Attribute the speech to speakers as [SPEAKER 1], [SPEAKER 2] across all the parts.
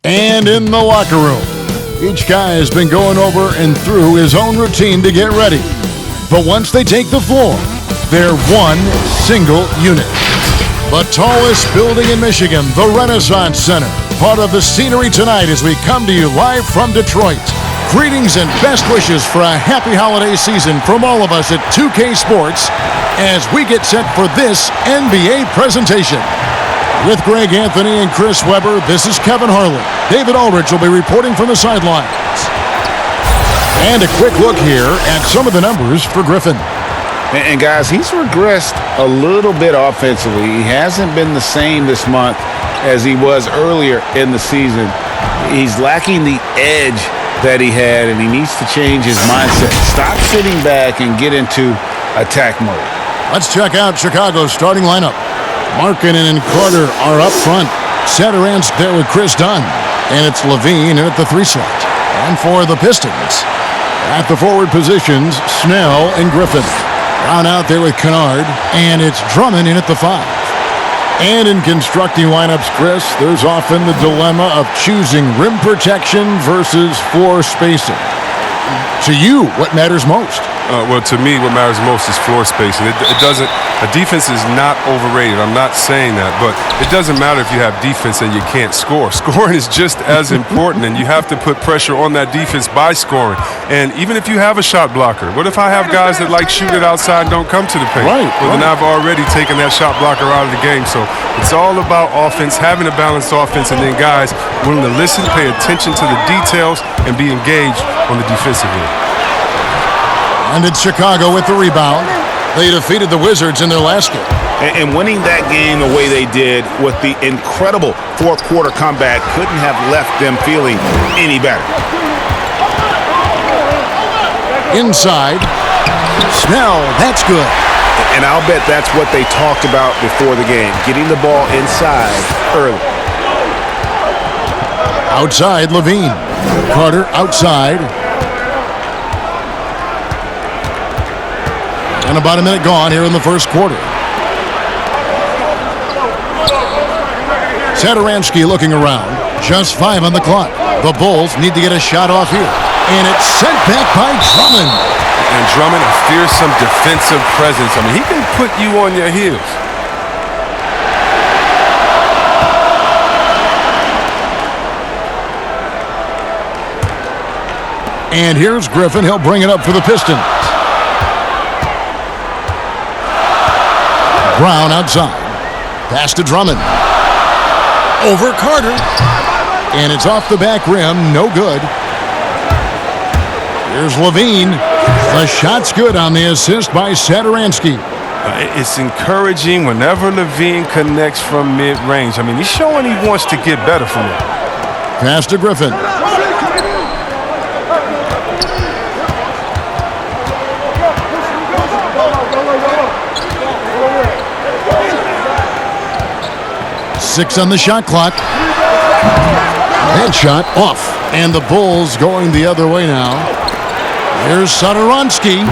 [SPEAKER 1] And in the locker room, each guy has been going over and through his own routine to get ready. But once they take the floor, they're one single unit. The tallest building in Michigan, the Renaissance Center, part of the scenery tonight as we come to you live from Detroit. Greetings and best wishes for a happy holiday season from all of us at 2K Sports as we get set for this NBA presentation. With Greg Anthony and Chris Webber, this is Kevin Harlan. David Aldridge will be reporting from the sidelines. And a quick look here at some of the numbers for Griffin.
[SPEAKER 2] And guys, he's regressed a little bit offensively. He hasn't been the same this month as he was earlier in the season. He's lacking the edge that he had, and he needs to change his mindset. Stop sitting back and get into attack mode.
[SPEAKER 1] Let's check out Chicago's starting lineup. Markkanen and Carter are up front. Satoransky there with Chris Dunn. And it's Levine in at the 3 slot. And for the Pistons, at the forward positions, Snell and Griffin. Brown out there with Kennard. And it's Drummond in at the 5. And in constructing lineups, Chris, there's often the dilemma of choosing rim protection versus floor spacing. To you, what matters most?
[SPEAKER 3] Well, to me, what matters most is floor spacing. A defense is not overrated. I'm not saying that, but it doesn't matter if you have defense and you can't score. Scoring is just as important, and you have to put pressure on that defense by scoring. And even if you have a shot blocker, what if I have guys that like shoot it outside and don't come to the paint?
[SPEAKER 1] Right.
[SPEAKER 3] Well, then I've already taken that shot blocker out of the game. So it's all about offense, having a balanced offense, and then guys willing to listen, pay attention to the details, and be engaged on the defensive end.
[SPEAKER 1] And it's Chicago with the rebound. They defeated the Wizards in their last game.
[SPEAKER 2] And winning that game the way they did with the incredible fourth quarter comeback couldn't have left them feeling any better.
[SPEAKER 1] Inside. Snell, that's good.
[SPEAKER 2] And I'll bet that's what they talked about before the game, getting the ball inside early.
[SPEAKER 1] Outside, Levine. Carter outside. And about a minute gone here in the first quarter. Satoransky looking around. Just 5 on the clock. The Bulls need to get a shot off here. And it's sent back by Drummond.
[SPEAKER 3] And Drummond, a fearsome defensive presence. I mean, he can put you on your heels.
[SPEAKER 1] And here's Griffin. He'll bring it up for the Pistons. Brown outside. Pass to Drummond. Over Carter. And it's off the back rim. No good. Here's Levine. The shot's good on the assist by Satoransky.
[SPEAKER 3] It's encouraging whenever Levine connects from mid-range. I mean, he's showing he wants to get better from it.
[SPEAKER 1] Pass to Griffin. Six on the shot clock. Headshot off. And the Bulls going the other way now. Here's Satoransky.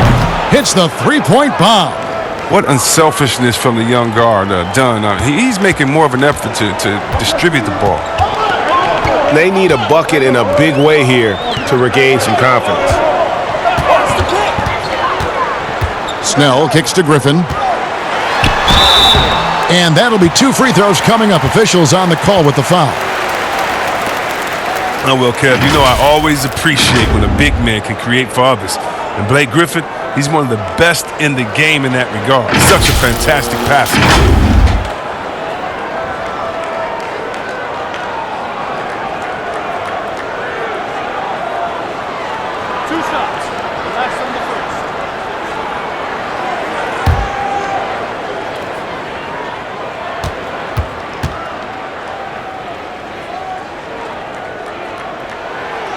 [SPEAKER 1] Hits the three-point bomb.
[SPEAKER 3] What unselfishness from the young guard, Dunn. He's making more of an effort to distribute the ball.
[SPEAKER 2] They need a bucket in a big way here to regain some confidence.
[SPEAKER 1] Snell kicks to Griffin. And that'll be 2 free throws coming up. Officials on the call with the foul.
[SPEAKER 3] Oh, well, Kev, you know I always appreciate when a big man can create for others. And Blake Griffin, he's one of the best in the game in that regard. Such a fantastic passer.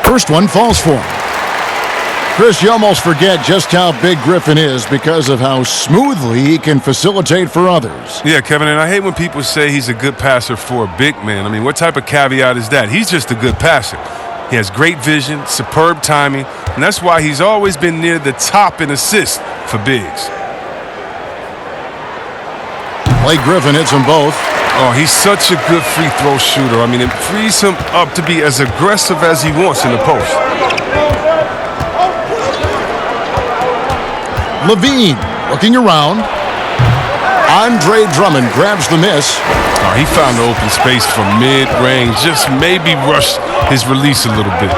[SPEAKER 1] First one falls for him. Chris, you almost forget just how big Griffin is because of how smoothly he can facilitate for others.
[SPEAKER 3] Yeah, Kevin, and I hate when people say he's a good passer for a big man. I mean, what type of caveat is that? He's just a good passer. He has great vision, superb timing, and that's why he's always been near the top in assists for bigs.
[SPEAKER 1] Blake Griffin hits them both.
[SPEAKER 3] Oh, he's such a good free throw shooter. I mean, it frees him up to be as aggressive as he wants in the post.
[SPEAKER 1] Levine looking around. Andre Drummond grabs the miss.
[SPEAKER 3] Oh, he found the open space from mid-range. Just maybe rushed his release a little bit.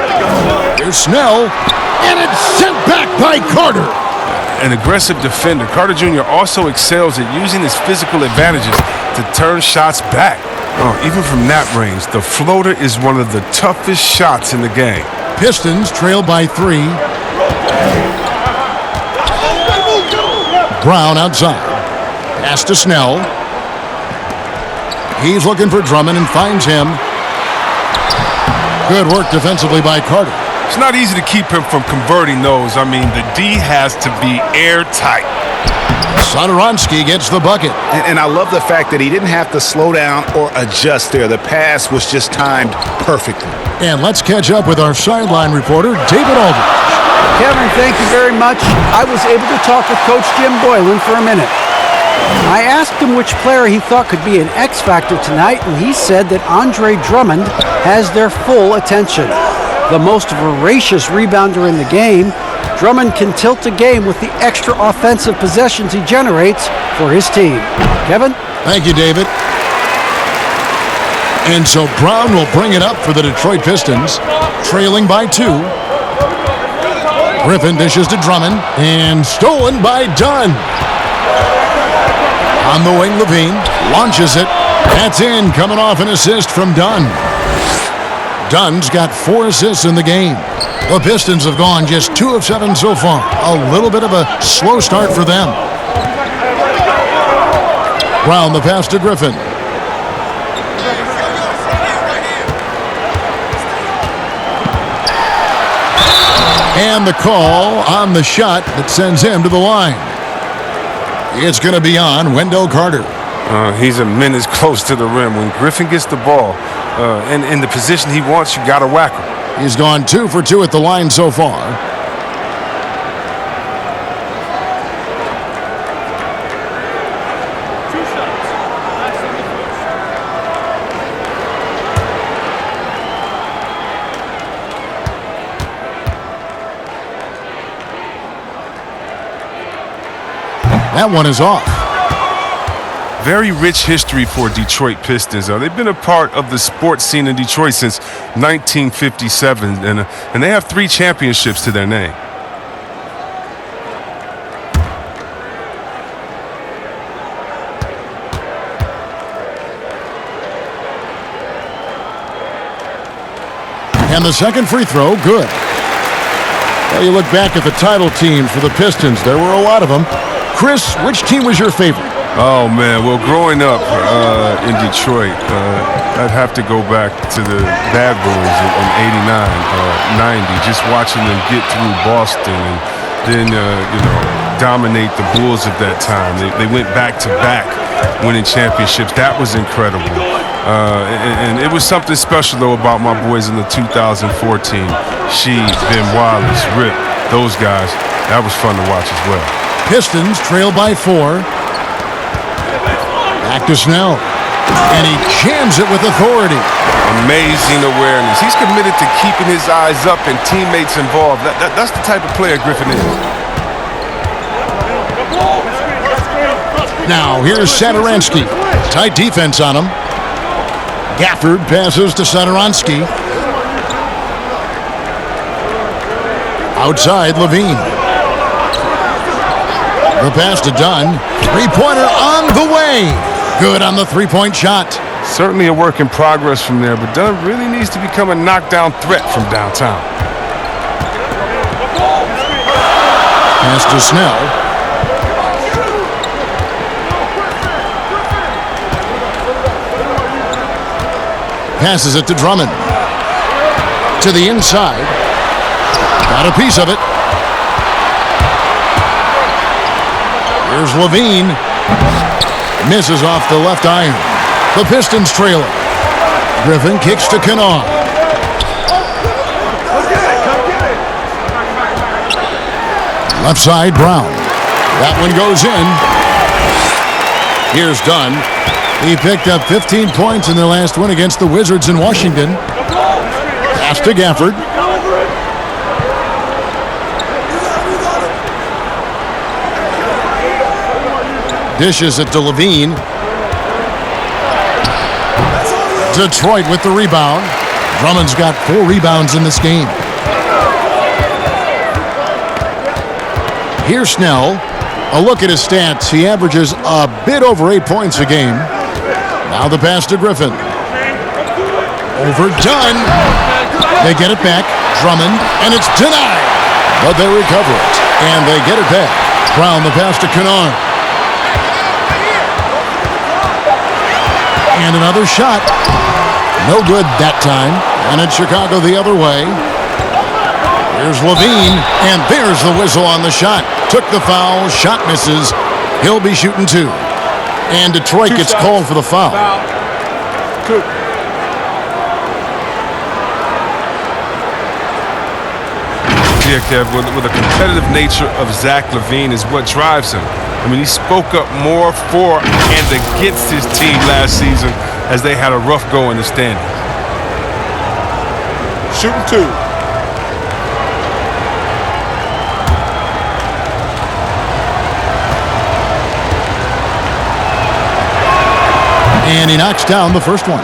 [SPEAKER 1] Here's Snell, and it's sent back by Carter.
[SPEAKER 3] An aggressive defender. Carter Jr. also excels at using his physical advantages to turn shots back. Oh, even from that range, the floater is one of the toughest shots in the game.
[SPEAKER 1] Pistons trail by 3. Brown outside. Pass to Snell. He's looking for Drummond and finds him. Good work defensively by Carter.
[SPEAKER 3] It's not easy to keep him from converting those. I mean, the D has to be airtight.
[SPEAKER 1] Satoransky gets the bucket.
[SPEAKER 2] And I love the fact that he didn't have to slow down or adjust there. The pass was just timed perfectly.
[SPEAKER 1] And let's catch up with our sideline reporter, David Aldridge.
[SPEAKER 4] Kevin, thank you very much. I was able to talk with Coach Jim Boylan for a minute. I asked him which player he thought could be an X factor tonight, and he said that Andre Drummond has their full attention. The most voracious rebounder in the game, Drummond can tilt a game with the extra offensive possessions he generates for his team. Kevin?
[SPEAKER 1] Thank you, David. And so Brown will bring it up for the Detroit Pistons, trailing by 2. Griffin dishes to Drummond, and stolen by Dunn. On the wing, Levine launches it. That's in, coming off an assist from Dunn. Dunn's got 4 assists in the game. The Pistons have gone just 2 of 7 so far. A little bit of a slow start for them. Brown the pass to Griffin. And the call on the shot that sends him to the line. It's going to be on Wendell Carter.
[SPEAKER 3] He's a minute close to the rim. When Griffin gets the ball and in the position he wants, you got to whack him.
[SPEAKER 1] He's gone 2 for 2 at the line so far. That one is off.
[SPEAKER 3] Very rich history for Detroit Pistons. They've been a part of the sports scene in Detroit since 1957, and they have 3 championships to their name.
[SPEAKER 1] And the second free throw, good. Well, you look back at the title teams for the Pistons. There were a lot of them. Chris, which team was your favorite?
[SPEAKER 3] Oh, man. Well, growing up in Detroit, I'd have to go back to the Bad Boys in 89, 90, just watching them get through Boston and then, dominate the Bulls at that time. They went back-to-back winning championships. That was incredible. And it was something special, though, about my boys in the 2014. Sheed, Ben Wallace, Rip, those guys. That was fun to watch as well.
[SPEAKER 1] Pistons trail by 4. Back to Snell. And he jams it with authority.
[SPEAKER 3] Amazing awareness. He's committed to keeping his eyes up and teammates involved. That's the type of player Griffin is.
[SPEAKER 1] Now, here's Satoransky. Tight defense on him. Gafford passes to Satoransky. Outside, Levine. The pass to Dunn. Three-pointer on the way. Good on the three-point shot.
[SPEAKER 3] Certainly a work in progress from there, but Dunn really needs to become a knockdown threat from downtown.
[SPEAKER 1] Pass to Snell. Passes it to Drummond. To the inside. Got a piece of it. Here's Levine. Misses off the left iron. The Pistons trailing. Griffin kicks to Kanawha. Left side, Brown. That one goes in. Here's Dunn. He picked up 15 points in their last win against the Wizards in Washington. Pass to Gafford. Dishes it to Levine. Detroit with the rebound. Drummond's got 4 rebounds in this game. Here's Snell. A look at his stats. He averages a bit over 8 points a game. Now the pass to Griffin. Overdone. They get it back. Drummond, and it's denied. But they recover it, and they get it back. Brown the pass to Kennard. And another shot. No good that time. And it's Chicago the other way. Here's Levine, and there's the whistle on the shot. Took the foul, shot misses. He'll be shooting 2. And Detroit gets called for the foul.
[SPEAKER 3] Yeah, Kev, with the competitive nature of Zach LaVine is what drives him. I mean, he spoke up more for and against his team last season as they had a rough go in the standings.
[SPEAKER 5] Shooting 2.
[SPEAKER 1] And he knocks down the first one.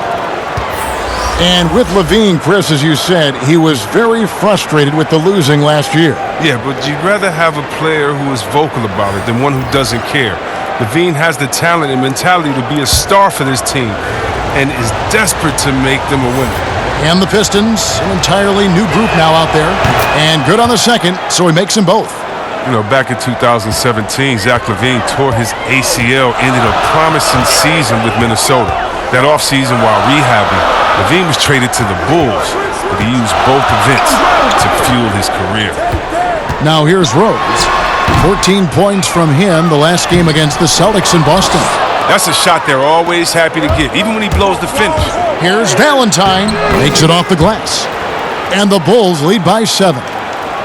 [SPEAKER 1] And with LaVine, Chris, as you said, he was very frustrated with the losing last year.
[SPEAKER 3] Yeah, but you'd rather have a player who is vocal about it than one who doesn't care. LaVine has the talent and mentality to be a star for this team and is desperate to make them a winner.
[SPEAKER 1] And the Pistons, an entirely new group now out there. And good on the second, so he makes them both.
[SPEAKER 3] You know, back in 2017, Zach LaVine tore his ACL, ended a promising season with Minnesota. That offseason, while rehabbing, LaVine was traded to the Bulls, but he used both events to fuel his career.
[SPEAKER 1] Now here's Rose. 14 points from him the last game against the Celtics in Boston.
[SPEAKER 3] That's a shot they're always happy to get, even when he blows the finish.
[SPEAKER 1] Here's Valentine. Makes it off the glass. And the Bulls lead by 7.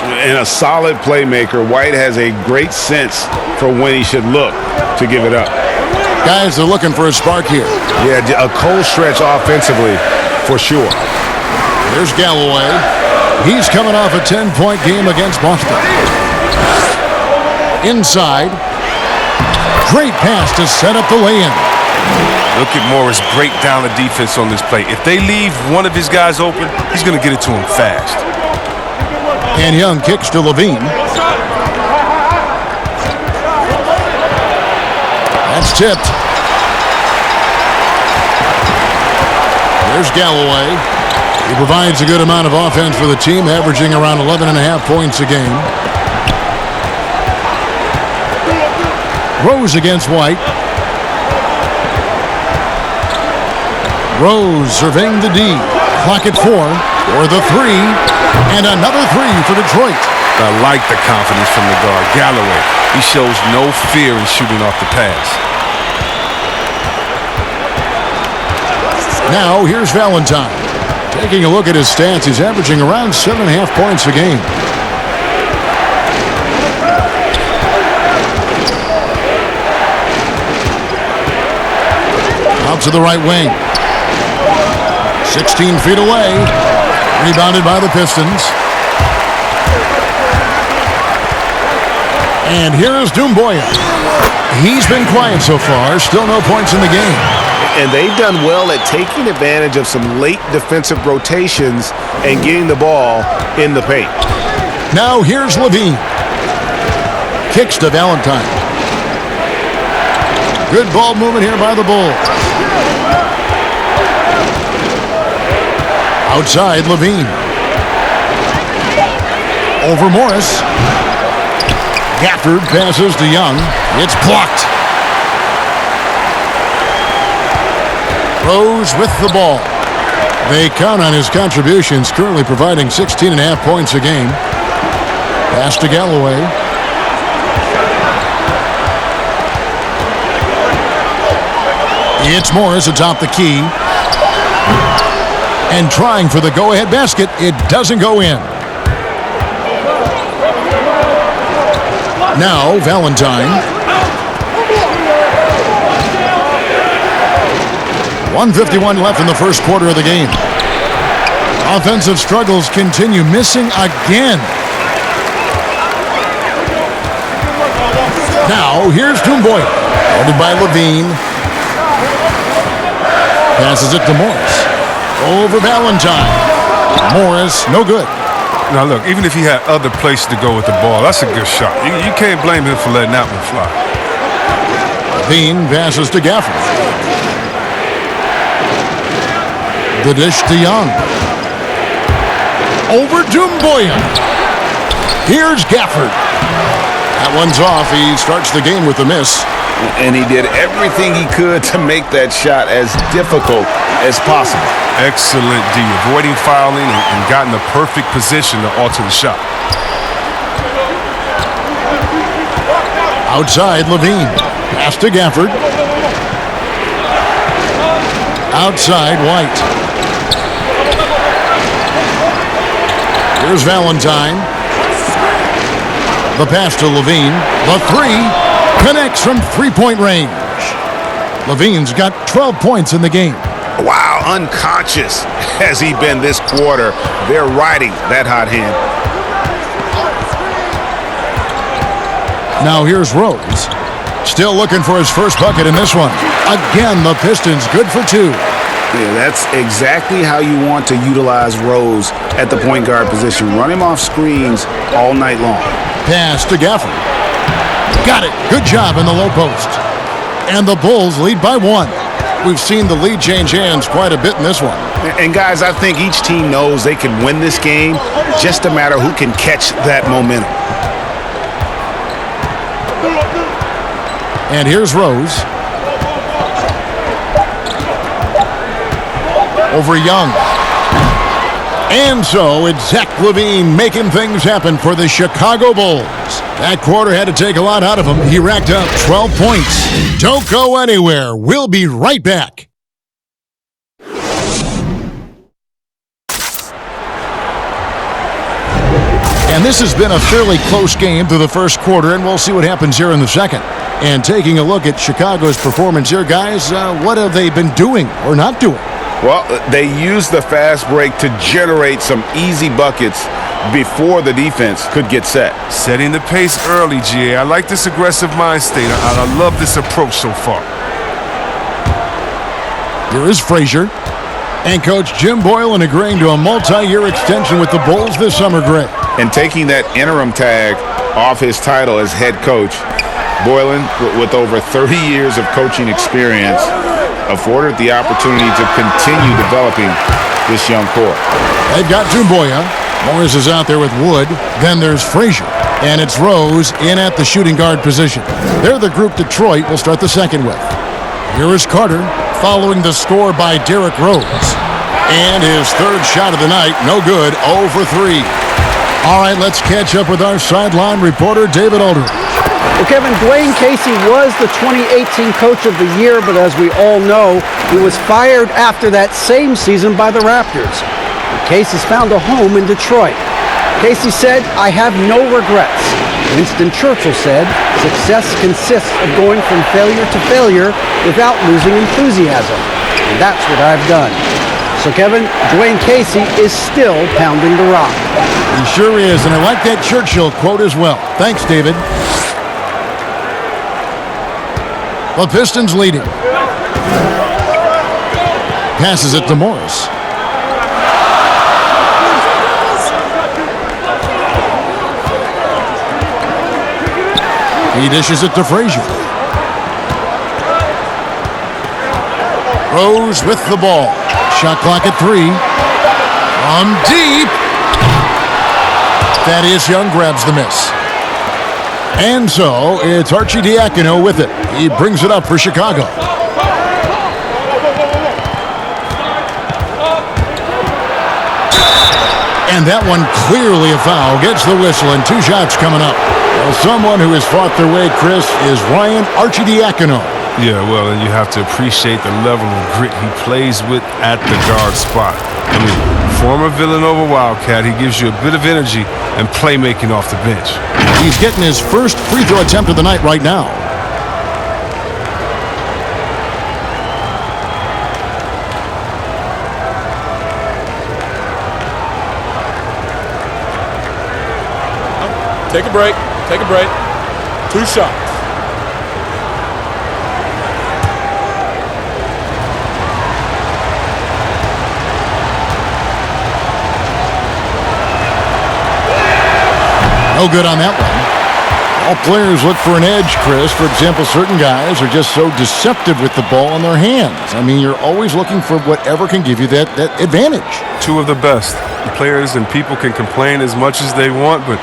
[SPEAKER 2] And a solid playmaker, White has a great sense for when he should look to give it up.
[SPEAKER 1] Guys are looking for a spark here.
[SPEAKER 5] Yeah, a cold stretch offensively, for sure.
[SPEAKER 1] There's Galloway. He's coming off a 10-point game against Boston. Inside. Great pass to set up the lay-in.
[SPEAKER 3] Look at Morris break down the defense on this play. If they leave one of his guys open, he's going to get it to him fast.
[SPEAKER 1] And Young kicks to Levine. That's tipped. There's Galloway. He provides a good amount of offense for the team, averaging around 11.5 points a game. Rose against White. Rose surveying the D. Clock at 4. Or the 3. And another 3 for Detroit.
[SPEAKER 3] I like the confidence from the guard, Galloway. He shows no fear in shooting off the pass.
[SPEAKER 1] Now here's Valentine. Taking a look at his stats, he's averaging around 7.5 points a game. Out to the right wing. 16 feet away. Rebounded by the Pistons. And here is Doumbouya. He's been quiet so far. Still no points in the game.
[SPEAKER 5] And they've done well at taking advantage of some late defensive rotations and getting the ball in the paint.
[SPEAKER 1] Now here's Levine. Kicks to Valentine. Good ball movement here by the Bulls. Outside, Levine. Over Morris. Gafford passes to Young. It's blocked. Rose with the ball. They count on his contributions, currently providing 16.5 points a game. Pass to Galloway. It's Morris atop the key. And trying for the go-ahead basket. It doesn't go in. Now Valentine. 1:51 left in the first quarter of the game. Offensive struggles continue, missing again. Now, here's Toomboy. Guarded by Levine. Passes it to Morris. Over Valentine. Morris, no good.
[SPEAKER 3] Now, look, even if he had other places to go with the ball, that's a good shot. You can't blame him for letting that one fly.
[SPEAKER 1] Levine passes to Gafford. The dish to Young. Over Toomboy. Here's Gafford. That one's off. He starts the game with a miss.
[SPEAKER 2] And he did everything he could to make that shot as difficult as possible.
[SPEAKER 3] Excellent D, avoiding fouling and got in the perfect position to alter the shot.
[SPEAKER 1] Outside, Levine. Pass to Gafford. Outside, White. Here's Valentine. The pass to Levine. The three connects from three-point range. Levine's got 12 points in the game.
[SPEAKER 2] Wow, unconscious has he been this quarter. They're riding that hot hand.
[SPEAKER 1] Now here's Rose. Still looking for his first bucket in this one. Again, the Pistons good for two.
[SPEAKER 2] Yeah, that's exactly how you want to utilize Rose at the point guard position. Run him off screens all night long.
[SPEAKER 1] Pass to Gafford. Got it. Good job in the low post. And the Bulls lead by one. We've seen the lead change hands quite a bit in this one.
[SPEAKER 2] And guys, I think each team knows they can win this game. Just a matter who can catch that momentum.
[SPEAKER 1] And here's Rose. Over Young. And so it's Zach LaVine making things happen for the Chicago Bulls. That quarter had to take a lot out of him. He racked up 12 points. Don't go anywhere. We'll be right back. And this has been a fairly close game through the first quarter, and we'll see what happens here in the second. And taking a look at Chicago's performance here, guys, what have they been doing or not doing?
[SPEAKER 2] Well, they used the fast break to generate some easy buckets before the defense could get set.
[SPEAKER 3] Setting the pace early, GA. I like this aggressive mind state. I love this approach so far.
[SPEAKER 1] Here is Frazier. And Coach Jim Boylan agreeing to a multi-year extension with the Bulls this summer, Greg.
[SPEAKER 2] And taking that interim tag off his title as head coach, Boylan, with over 30 years of coaching experience, afforded the opportunity to continue developing this young core.
[SPEAKER 1] They've got Toomboya. Morris is out there with Wood. Then there's Frazier. And it's Rose in at the shooting guard position. They're the group Detroit will start the second with. Here is Carter following the score by Derrick Rose. And his third shot of the night, no good, 0 for 3. All right, let's catch up with our sideline reporter, David Aldridge.
[SPEAKER 4] Well, Kevin, Dwayne Casey was the 2018 Coach of the Year, but as we all know, he was fired after that same season by the Raptors. Casey's found a home in Detroit. Casey said, "I have no regrets." Winston Churchill said, "Success consists of going from failure to failure without losing enthusiasm. And that's what I've done." So, Kevin, Dwayne Casey is still pounding the rock.
[SPEAKER 1] He sure is, and I like that Churchill quote as well. Thanks, David. The Pistons leading. Passes it to Morris. He dishes it to Frazier. Rose with the ball. Shot clock at 3. From deep. Thaddeus Young grabs the miss. And so it's Archie Diacono with it. He brings it up for Chicago. And that one clearly a foul. Gets the whistle and 2 shots coming up. Well, someone who has fought their way, Chris, is Ryan Archie Diacono.
[SPEAKER 3] Yeah, well, and you have to appreciate the level of grit he plays with at the guard spot. I mean, former Villanova Wildcat, he gives you a bit of energy and playmaking off the bench.
[SPEAKER 1] He's getting his first free throw attempt of the night right now.
[SPEAKER 6] Take a break. Take a break. 2 shots.
[SPEAKER 1] No good on that one. All players look for an edge, Chris. For example, certain guys are just so deceptive with the ball in their hands. I mean, you're always looking for whatever can give you that advantage.
[SPEAKER 3] Two of the best. The players and people can complain as much as they want, but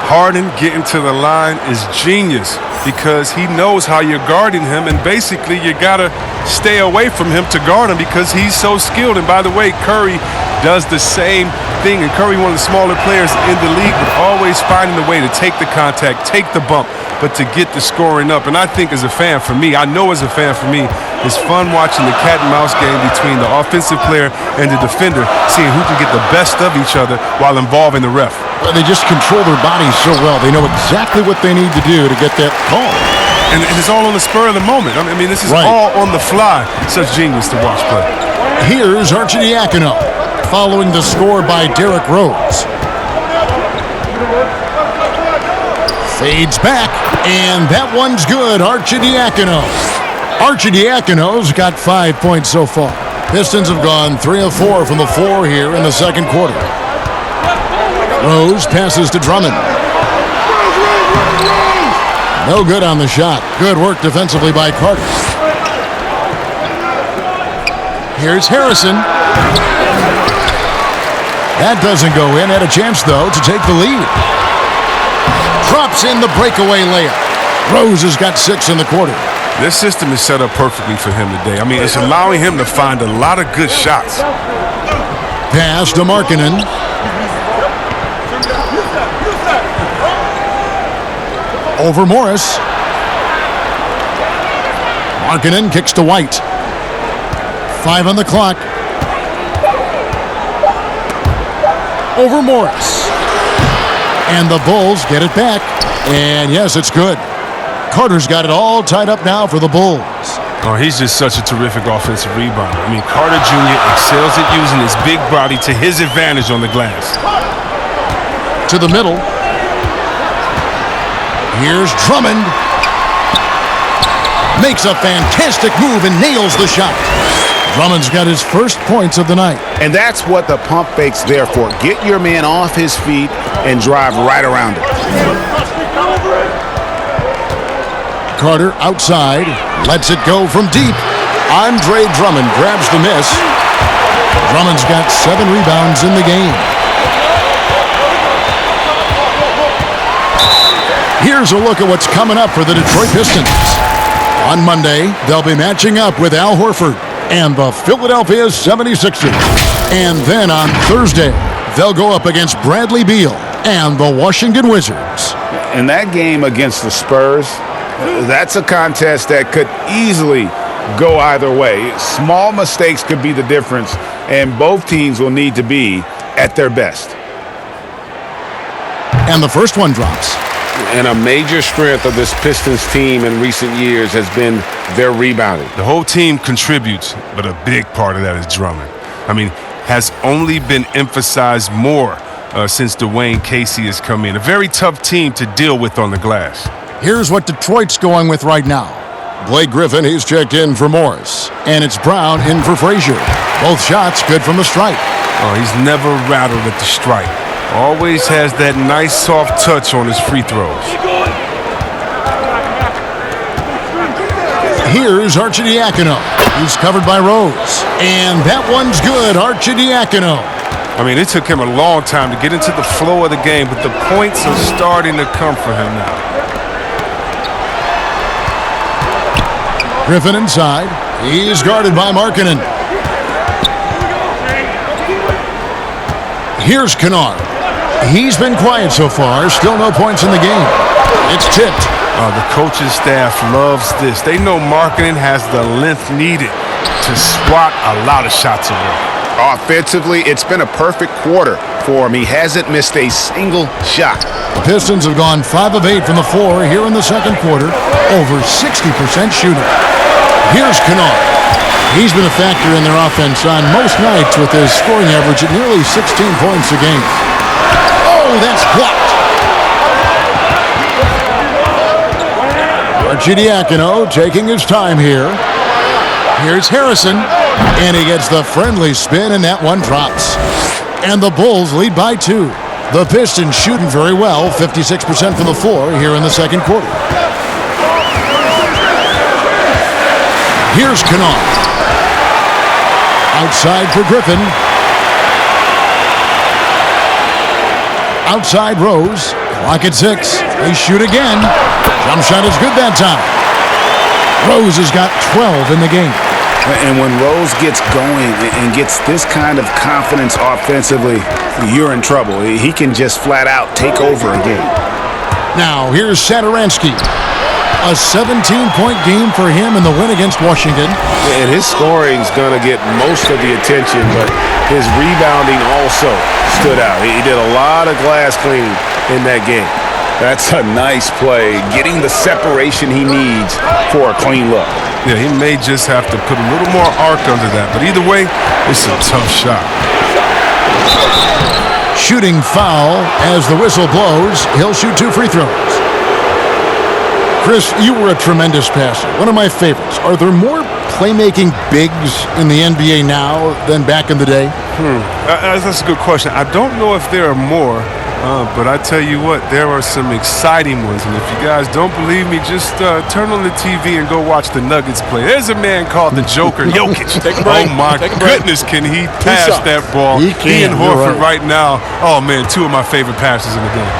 [SPEAKER 3] Harden getting to the line is genius because he knows how you're guarding him, and basically you got to stay away from him to guard him because he's so skilled. And by the way, Curry does the same thing, and Curry, one of the smaller players in the league, but always finding a way to take the contact, take the bump, but to get the scoring up. And I think as a fan for me, it's fun watching the cat and mouse game between the offensive player and the defender, seeing who can get the best of each other while involving the ref.
[SPEAKER 1] Well, they just control their bodies so well. They know exactly what they need to do to get that call.
[SPEAKER 3] And it's all on the spur of the moment. I mean, this is all on the fly. Such genius to watch play.
[SPEAKER 1] Here's Arcidiacono, following the score by Derrick Rose. Fades back, and that one's good. Arcidiacono. Arcidiacono's got 5 points so far. Pistons have gone 3 of 4 from the floor here in the second quarter. Rose passes to Drummond. No good on the shot. Good work defensively by Carter. Here's Harrison. That doesn't go in. Had a chance, though, to take the lead. Drops in the breakaway layup. Rose has got 6 in the quarter.
[SPEAKER 3] This system is set up perfectly for him today. I mean, it's allowing him to find a lot of good shots.
[SPEAKER 1] Pass to Markkanen. Over Morris. Markkanen kicks to White. 5 on the clock. Over Morris. And the Bulls get it back. And yes, it's good. Carter's got it all tied up now for the Bulls.
[SPEAKER 3] Oh, he's just such a terrific offensive rebounder. I mean, Carter Jr. excels at using his big body to his advantage on the glass.
[SPEAKER 1] To the middle. Here's Drummond. Makes a fantastic move and nails the shot. Drummond's got his first points of the night.
[SPEAKER 2] And that's what the pump fake's there for. Get your man off his feet and drive right around it.
[SPEAKER 1] Carter outside. Lets it go from deep. Andre Drummond grabs the miss. Drummond's got 7 rebounds in the game. Here's a look at what's coming up for the Detroit Pistons. On Monday, they'll be matching up with Al Horford and the Philadelphia 76ers. And then on Thursday, they'll go up against Bradley Beal and the Washington Wizards.
[SPEAKER 2] And that game against the Spurs, that's a contest that could easily go either way. Small mistakes could be the difference, and both teams will need to be at their best.
[SPEAKER 1] And the first one drops.
[SPEAKER 5] And a major strength of this Pistons team in recent years has been their rebounding.
[SPEAKER 3] The whole team contributes, but a big part of that is Drummond. I mean, has only been emphasized more since Dwayne Casey has come in. A very tough team to deal with on the glass.
[SPEAKER 1] Here's what Detroit's going with right now. Blake Griffin, he's checked in for Morris. And it's Brown in for Frazier. Both shots good from the stripe.
[SPEAKER 3] Oh, he's never rattled at the stripe. Always has that nice soft touch on his free throws.
[SPEAKER 1] Here's Arcidiacono. He's covered by Rose. And that one's good, Arcidiacono.
[SPEAKER 3] I mean, it took him a long time to get into the flow of the game, but the points are starting to come for him now.
[SPEAKER 1] Griffin inside. He's guarded by Markkanen. Here's Kennard. He's been quiet so far. Still no points in the game. It's tipped.
[SPEAKER 3] The coaching staff loves this. They know Markkanen has the length needed to swat a lot of shots away.
[SPEAKER 2] Offensively, it's been a perfect quarter for him. He hasn't missed a single shot.
[SPEAKER 1] The Pistons have gone 5 of 8 from the floor here in the second quarter. Over 60% shooting. Here's Kennard. He's been a factor in their offense on most nights with his scoring average at nearly 16 points a game. Oh, that's blocked. Arcidiacono taking his time here. Here's Harrison, and he gets the friendly spin, and that one drops. And the Bulls lead by 2. The Pistons shooting very well, 56% from the floor here in the second quarter. Here's Kennard. Outside for Griffin. Outside Rose. Clock at 6. They shoot again. Jump shot is good that time. Rose has got 12 in the game.
[SPEAKER 2] And when Rose gets going and gets this kind of confidence offensively, you're in trouble. He can just flat out take over a game.
[SPEAKER 1] Now, here's Satoransky. A 17-point game for him in the win against Washington.
[SPEAKER 5] And his scoring is going to get most of the attention, but his rebounding also stood out. He did a lot of glass cleaning in that game.
[SPEAKER 2] That's a nice play, getting the separation he needs for a clean look.
[SPEAKER 3] Yeah, he may just have to put a little more arc under that, but either way, it's a tough shot.
[SPEAKER 1] Shooting foul as the whistle blows. He'll shoot 2 free throws. Chris, you were a tremendous passer. One of my favorites. Are there more playmaking bigs in the NBA now than back in the day?
[SPEAKER 3] That's a good question. I don't know if there are more, but I tell you what, there are some exciting ones. And if you guys don't believe me, just turn on the TV and go watch the Nuggets play. There's a man called the Joker, Jokic.
[SPEAKER 6] Take a break.
[SPEAKER 3] Oh, my goodness, can he pass that ball? He and Horford right now. Oh, man, 2 of my favorite passes in the game.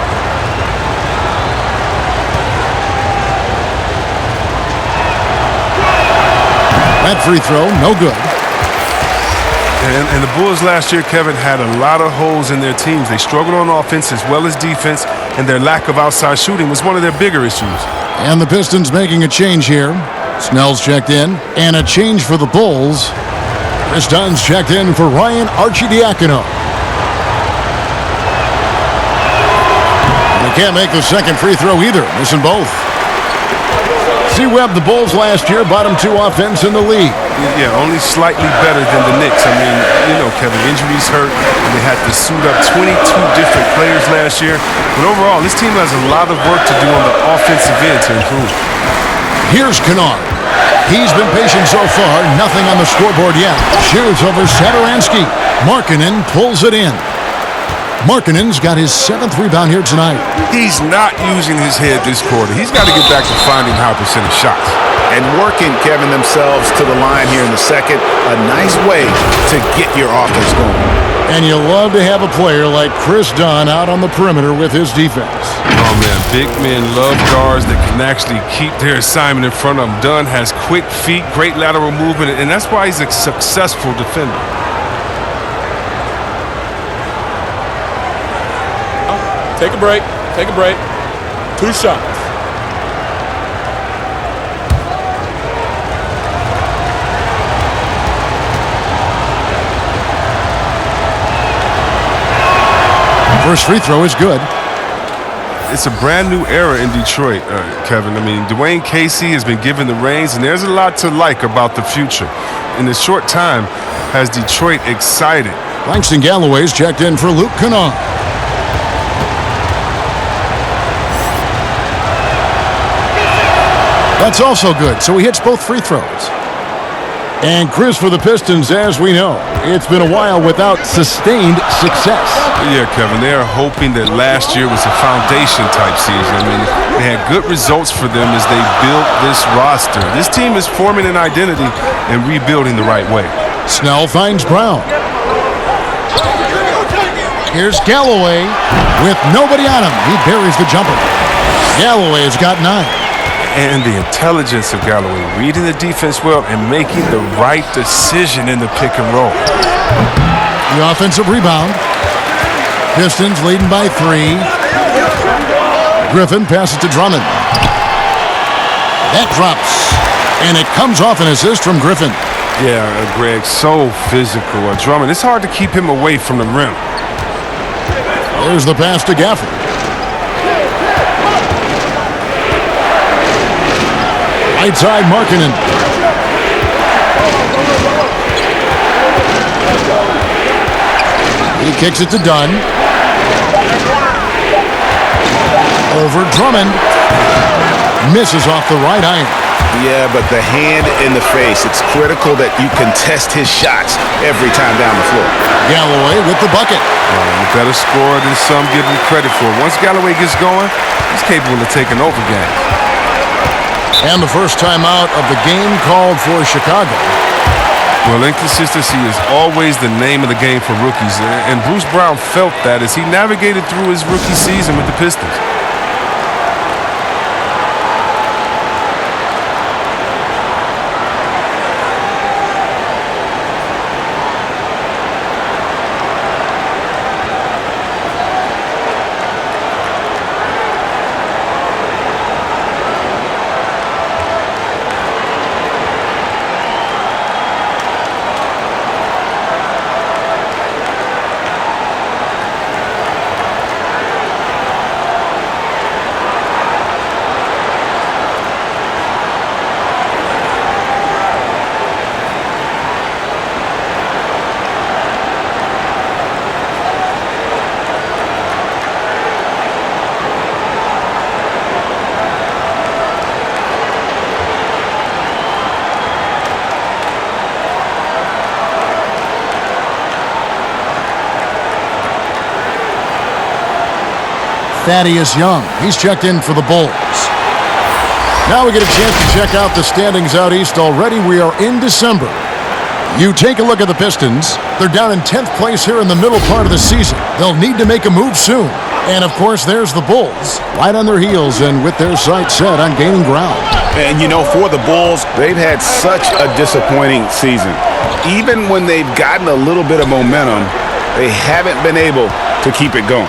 [SPEAKER 1] That free throw, no good.
[SPEAKER 3] And the Bulls last year, Kevin, had a lot of holes in their teams. They struggled on offense as well as defense, and their lack of outside shooting was one of their bigger issues.
[SPEAKER 1] And the Pistons making a change here. Snell's checked in, and a change for the Bulls. Chris Dunn's checked in for Ryan Arcidiacono. They can't make the second free throw either, missing both. C-Webb, the Bulls last year, bottom 2 offense in the league.
[SPEAKER 3] Yeah, only slightly better than the Knicks. I mean, you know, Kevin, injuries hurt, and they had to suit up 22 different players last year. But overall, this team has a lot of work to do on the offensive end to improve.
[SPEAKER 1] Here's Kennard. He's been patient so far, nothing on the scoreboard yet. Shoots over Satoransky. Markkanen pulls it in. Markkanen's got his 7th rebound here tonight.
[SPEAKER 3] He's not using his head this quarter. He's got to get back to finding high percentage shots.
[SPEAKER 2] And working, Kevin, themselves to the line here in the second. A nice way to get your offense going.
[SPEAKER 1] And you love to have a player like Chris Dunn out on the perimeter with his defense.
[SPEAKER 3] Oh, man, big men love guards that can actually keep their assignment in front of them. Dunn has quick feet, great lateral movement, and that's why he's a successful defender.
[SPEAKER 6] Take a break. Take a break. 2 shots.
[SPEAKER 1] First free throw is good.
[SPEAKER 3] It's a brand new era in Detroit, Kevin. I mean, Dwayne Casey has been given the reins, and there's a lot to like about the future. In a short time, has Detroit excited.
[SPEAKER 1] Langston Galloway's checked in for Luke Kennard. That's also good, so he hits both free throws. And Chris, for the Pistons, as we know, it's been a while without sustained success.
[SPEAKER 3] Yeah, Kevin, they are hoping that last year was a foundation-type season. I mean, they had good results for them as they built this roster. This team is forming an identity and rebuilding the right way.
[SPEAKER 1] Snell finds Brown. Here's Galloway with nobody on him. He buries the jumper. Galloway's got 9.
[SPEAKER 3] And the intelligence of Galloway, reading the defense well and making the right decision in the pick and roll.
[SPEAKER 1] The offensive rebound. Pistons leading by 3. Griffin passes to Drummond. That drops. And it comes off an assist from Griffin.
[SPEAKER 3] Yeah, Greg, so physical. Drummond, it's hard to keep him away from the rim.
[SPEAKER 1] There's the pass to Gafford. Right side, Markkanen. He kicks it to Dunn. Over Drummond. Misses off the right iron.
[SPEAKER 2] Yeah, but the hand in the face, it's critical that you contest his shots every time down the floor.
[SPEAKER 1] Galloway with the bucket.
[SPEAKER 3] Better scorer than some give him credit for. Once Galloway gets going, he's capable of taking over games.
[SPEAKER 1] And the first timeout of the game called for Chicago.
[SPEAKER 3] Well, inconsistency is always the name of the game for rookies, and Bruce Brown felt that as he navigated through his rookie season with the Pistons.
[SPEAKER 1] Thaddeus Young. He's checked in for the Bulls. Now we get a chance to check out the standings out east already. We are in December. You take a look at the Pistons. They're down in 10th place here in the middle part of the season. They'll need to make a move soon. And, of course, there's the Bulls, right on their heels and with their sights set on gaining ground.
[SPEAKER 2] And, you know, for the Bulls, they've had such a disappointing season. Even when they've gotten a little bit of momentum, they haven't been able to keep it going.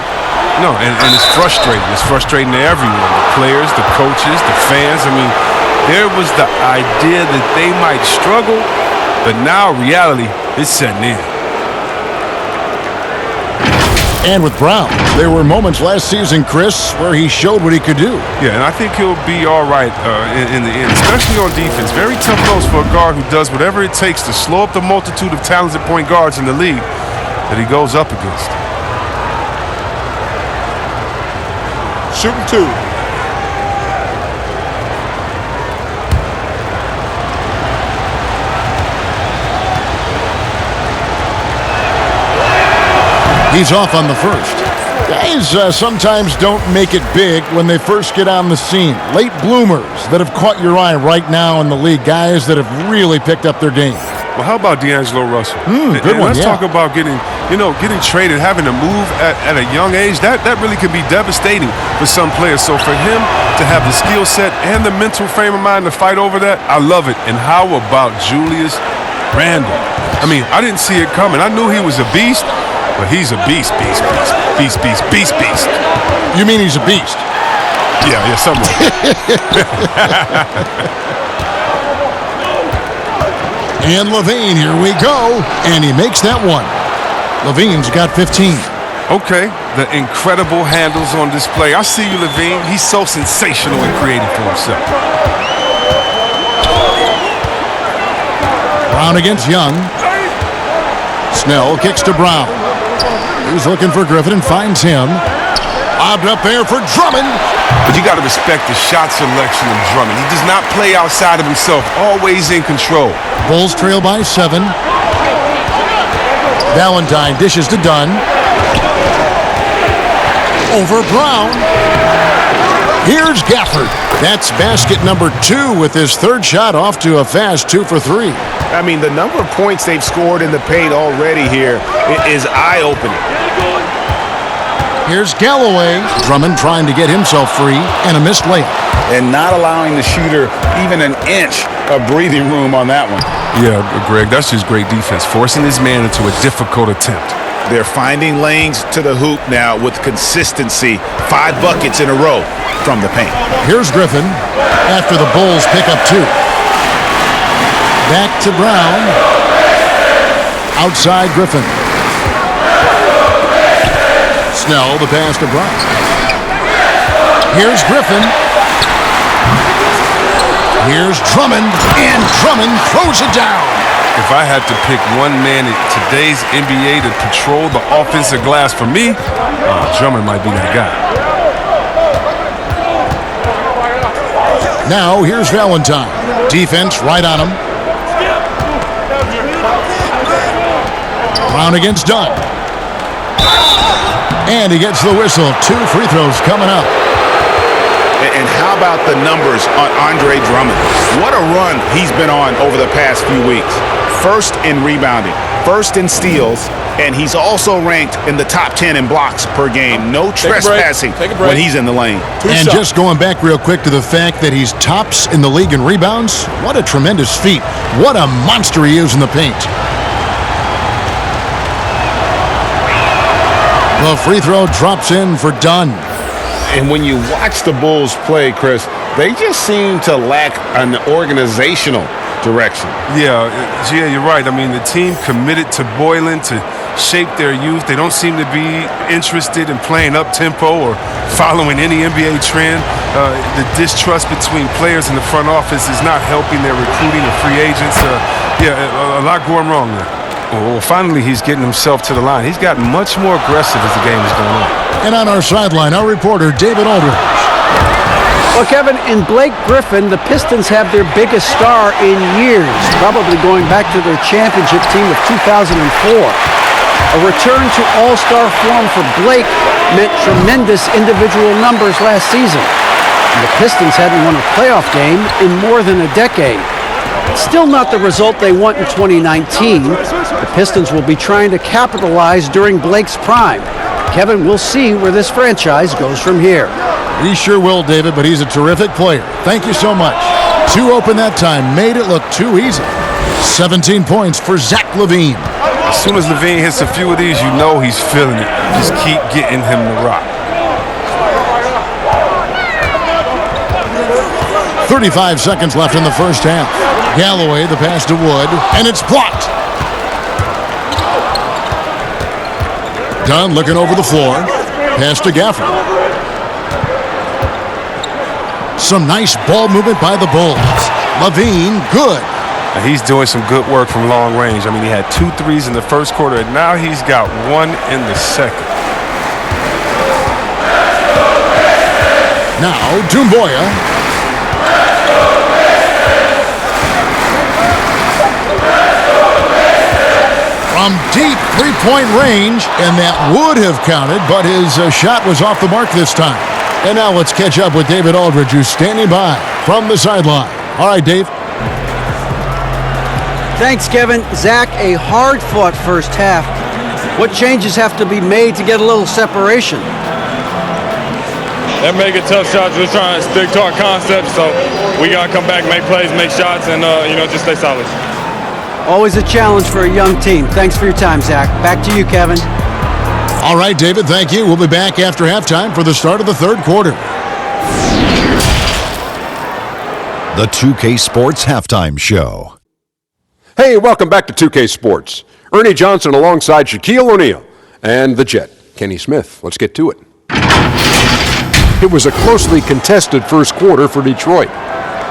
[SPEAKER 3] No, and it's frustrating. It's frustrating to everyone, the players, the coaches, the fans. I mean, there was the idea that they might struggle, but now reality is setting in.
[SPEAKER 1] And with Brown, there were moments last season, Chris, where he showed what he could do.
[SPEAKER 3] Yeah, and I think he'll be all right in the end, especially on defense. Very tough nose for a guard who does whatever it takes to slow up the multitude of talented point guards in the league that he goes up against.
[SPEAKER 6] Shooting two.
[SPEAKER 1] He's off on the first. Guys sometimes don't make it big when they first get on the scene. Late bloomers that have caught your eye right now in the league. Guys that have really picked up their game.
[SPEAKER 3] Well, how about D'Angelo Russell?
[SPEAKER 1] Good one,
[SPEAKER 3] Let's talk about getting traded, having to move at a young age. That really could be devastating for some players. So for him to have the skill set and the mental frame of mind to fight over that, I love it. And how about Julius Randle? I mean, I didn't see it coming. I knew he was a beast, but he's a beast.
[SPEAKER 1] You mean he's a beast?
[SPEAKER 3] Yeah, something like that.
[SPEAKER 1] And LaVine, here we go. And he makes that one. LaVine's got 15.
[SPEAKER 3] Okay, the incredible handles on display. I see you, LaVine. He's so sensational and creative for himself.
[SPEAKER 1] Brown against Young. Snell kicks to Brown. He's looking for Griffin and finds him. Lobbed up there for Drummond.
[SPEAKER 3] But you got to respect the shot selection of Drummond. He does not play outside of himself, always in control.
[SPEAKER 1] Bulls trail by 7. Valentine dishes to Dunn. Over Brown. Here's Gafford. That's basket number 2 with his third shot off to a fast 2 for 3.
[SPEAKER 2] I mean, the number of points they've scored in the paint already here is eye-opening.
[SPEAKER 1] Here's Galloway. Drummond trying to get himself free, and a missed layup.
[SPEAKER 2] And not allowing the shooter even an inch of breathing room on that one.
[SPEAKER 3] Yeah, Greg, that's just great defense, forcing his man into a difficult attempt.
[SPEAKER 2] They're finding lanes to the hoop now with consistency. 5 buckets in a row from the paint.
[SPEAKER 1] Here's Griffin after the Bulls pick up 2. Back to Brown. Outside Griffin. Snell, the pass to Brown. Here's Griffin. Here's Drummond, and Drummond throws it down.
[SPEAKER 3] If I had to pick one man in today's NBA to patrol the offensive glass for me, Drummond might be that guy.
[SPEAKER 1] Now here's Valentine. Defense right on him. Brown against Dunn. And he gets the whistle. 2 free throws coming up.
[SPEAKER 2] And how about the numbers on Andre Drummond? What a run he's been on over the past few weeks. First in rebounding, first in steals, and he's also ranked in the top 10 in blocks per game. No trespassing when he's in the lane.
[SPEAKER 1] And just going back real quick to the fact that he's tops in the league in rebounds, what a tremendous feat. What a monster he is in the paint. The free throw drops in for Dunn.
[SPEAKER 2] And when you watch the Bulls play, Chris, they just seem to lack an organizational direction.
[SPEAKER 3] Yeah, you're right. I mean, the team committed to Boylen to shape their youth. They don't seem to be interested in playing up-tempo or following any NBA trend. The distrust between players in the front office is not helping their recruiting of free agents. A lot going wrong there. Well, finally, he's getting himself to the line. He's gotten much more aggressive as the game is going on.
[SPEAKER 1] And on our sideline, our reporter, David Aldridge.
[SPEAKER 4] Well, Kevin, in Blake Griffin, the Pistons have their biggest star in years, probably going back to their championship team of 2004. A return to all-star form for Blake meant tremendous individual numbers last season. And the Pistons hadn't won a playoff game in more than a decade. Still not the result they want in 2019. The Pistons will be trying to capitalize during Blake's prime. Kevin, we'll see where this franchise goes from here.
[SPEAKER 1] We sure will, David, but he's a terrific player. Thank you so much. 2 open that time, made it look too easy. 17 points for Zach LaVine.
[SPEAKER 3] As soon as LaVine hits a few of these, you know he's feeling it. Just keep getting him the rock.
[SPEAKER 1] 35 seconds left in the first half. Galloway, the pass to Wood, and it's blocked. Dunn looking over the floor. Pass to Gafford. Some nice ball movement by the Bulls. LaVine, good.
[SPEAKER 3] And he's doing some good work from long range. I mean, he had 2 threes in the first quarter, and now he's got 1 in the second.
[SPEAKER 1] Now, Doumbouya. From deep three-point range, and that would have counted, but his shot was off the mark this time. And now let's catch up with David Aldridge, who's standing by from the sideline. All right, Dave.
[SPEAKER 4] Thanks, Kevin. Zach, a hard-fought first half. What changes have to be made to get a little separation?
[SPEAKER 6] They're making tough shots. We're trying to stick to our concept, so we got to come back, make plays, make shots, and, just stay solid.
[SPEAKER 4] Always a challenge for a young team. Thanks for your time, Zach. Back to you, Kevin.
[SPEAKER 1] All right, David, thank you. We'll be back after halftime for the start of the third quarter.
[SPEAKER 7] The 2K Sports Halftime Show.
[SPEAKER 8] Hey, welcome back to 2K Sports. Ernie Johnson alongside Shaquille O'Neal and the Jet, Kenny Smith. Let's get to it. It was a closely contested first quarter for Detroit.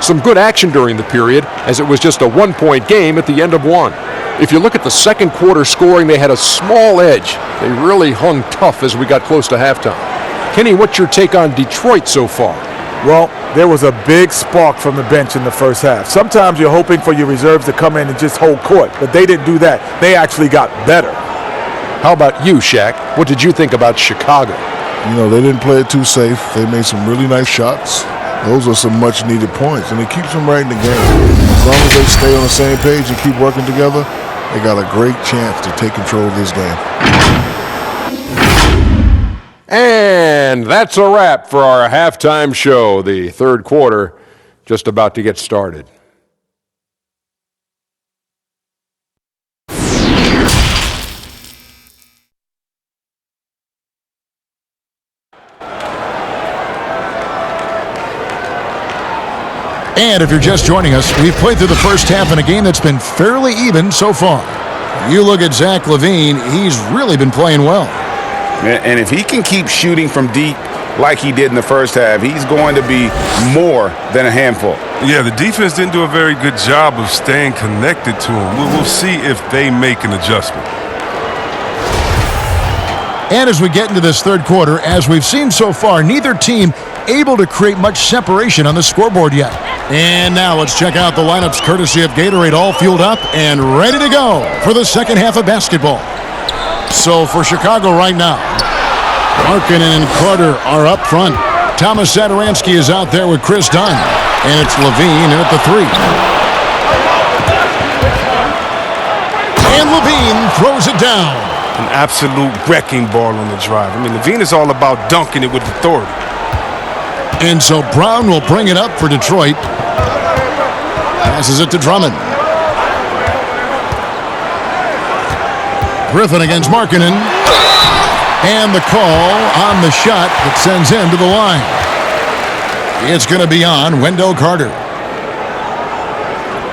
[SPEAKER 8] Some good action during the period, as it was just a 1-point game at the end of one. If you look at the second quarter scoring, they had a small edge. They really hung tough as we got close to halftime. Kenny, what's your take on Detroit so far?
[SPEAKER 9] Well, there was a big spark from the bench in the first half. Sometimes you're hoping for your reserves to come in and just hold court, but they didn't do that. They actually got better.
[SPEAKER 8] How about you, Shaq? What did you think about Chicago?
[SPEAKER 10] They didn't play it too safe. They made some really nice shots. Those are some much-needed points, and it keeps them right in the game. As long as they stay on the same page and keep working together, they got a great chance to take control of this game.
[SPEAKER 8] And that's a wrap for our halftime show. The third quarter just about to get started.
[SPEAKER 1] And if you're just joining us, we've played through the first half in a game that's been fairly even so far. You look at Zach LaVine, he's really been playing well.
[SPEAKER 2] And if he can keep shooting from deep like he did in the first half, he's going to be more than a handful.
[SPEAKER 3] Yeah, the defense didn't do a very good job of staying connected to him. We'll see if they make an adjustment.
[SPEAKER 1] And as we get into this third quarter, as we've seen so far, neither team able to create much separation on the scoreboard yet. And now let's check out the lineups courtesy of Gatorade, all fueled up and ready to go for the second half of basketball. So for Chicago right now, Markkanen and Carter are up front. Thomas Satoransky is out there with Chris Dunn. And it's Levine in at the 3. And Levine throws it down.
[SPEAKER 3] An absolute wrecking ball on the drive. I mean, Levine is all about dunking it with authority.
[SPEAKER 1] And so Brown will bring it up for Detroit. Passes it to Drummond. Griffin against Markkanen. And the call on the shot that sends him to the line. It's going to be on Wendell Carter.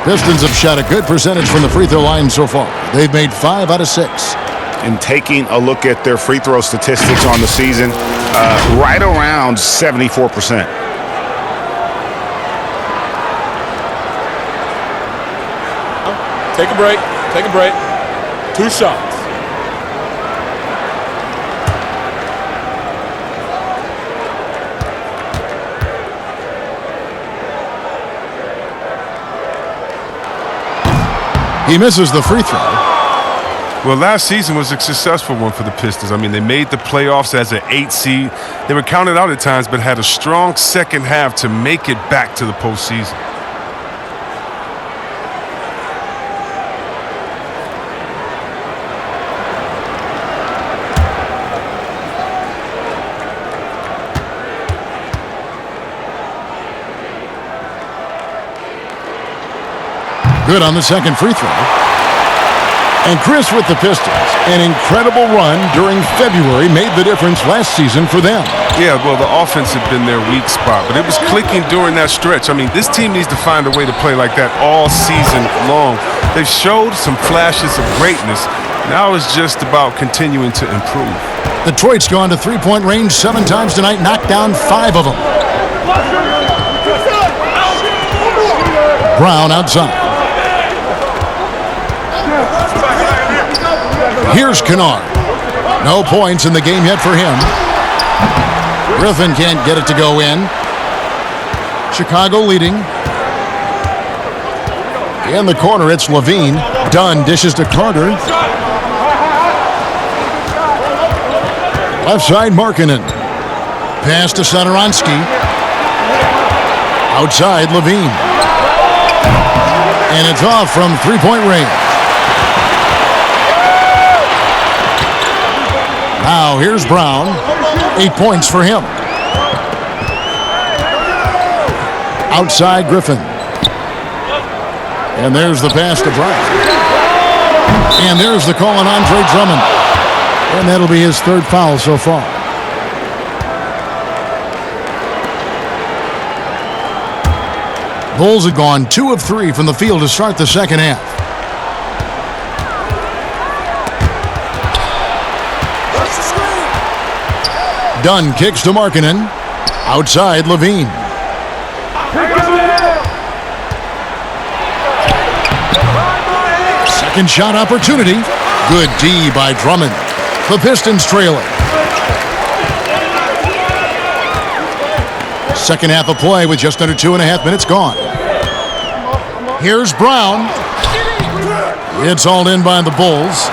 [SPEAKER 1] Pistons have shot a good percentage from the free throw line so far. They've made 5 out of 6.
[SPEAKER 2] And taking a look at their free throw statistics on the season, right around 74%.
[SPEAKER 9] Take a break. Take a break. 2 shots.
[SPEAKER 1] He misses the free throw.
[SPEAKER 3] Well, last season was a successful one for the Pistons. I mean, they made the playoffs as an 8 seed. They were counted out at times, but had a strong second half to make it back to the postseason.
[SPEAKER 1] Good on the second free throw. And Chris with the Pistons, an incredible run during February made the difference last season for them.
[SPEAKER 3] Yeah, well, the offense had been their weak spot, but it was clicking during that stretch. I mean, this team needs to find a way to play like that all season long. They've showed some flashes of greatness. Now it's just about continuing to improve.
[SPEAKER 1] Detroit's gone to three-point range 7 times tonight, knocked down 5 of them. Brown outside. Here's Kennard. No points in the game yet for him. Griffin can't get it to go in. Chicago leading. In the corner, it's Levine. Dunn dishes to Carter. Left side, Markkanen. Pass to Satoransky. Outside, Levine. And it's off from three-point range. Now here's Brown. 8 points for him. Outside Griffin. And there's the pass to Brown. And there's the call on Andre Drummond. And that'll be his 3rd foul so far. Bulls have gone 2 of 3 from the field to start the second half. Dunn kicks to Markkanen. Outside, Levine. Second shot opportunity. Good D by Drummond. The Pistons trailing. Second half of play with just under 2.5 minutes gone. Here's Brown. It's hauled in by the Bulls.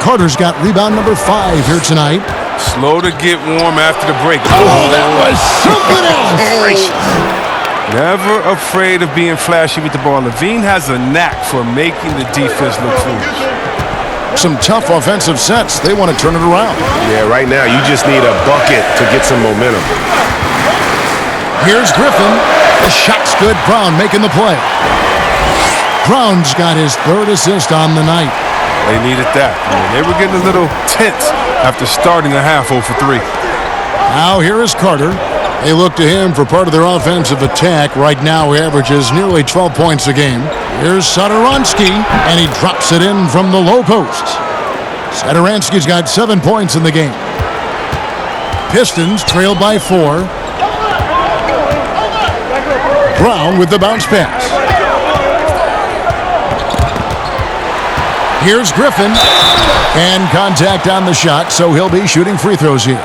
[SPEAKER 1] Carter's got rebound number 5 here tonight.
[SPEAKER 3] Slow to get warm after the break.
[SPEAKER 1] Oh, that was something else.
[SPEAKER 3] Never afraid of being flashy with the ball. Levine has a knack for making the defense look foolish.
[SPEAKER 1] Some tough offensive sets. They want to turn it around.
[SPEAKER 5] Yeah, right now you just need a bucket to get some momentum.
[SPEAKER 1] Here's Griffin. The shot's good. Brown making the play. Brown's got his 3rd assist on the night.
[SPEAKER 3] They needed that. I mean, they were getting a little tense after starting a half 0 for 3.
[SPEAKER 1] Now here is Carter. They look to him for part of their offensive attack. Right now he averages nearly 12 points a game. Here's Satoransky, and he drops it in from the low post. Satoransky's got 7 points in the game. Pistons trail by 4. Brown with the bounce pass. Here's Griffin. And contact on the shot, so he'll be shooting free throws here.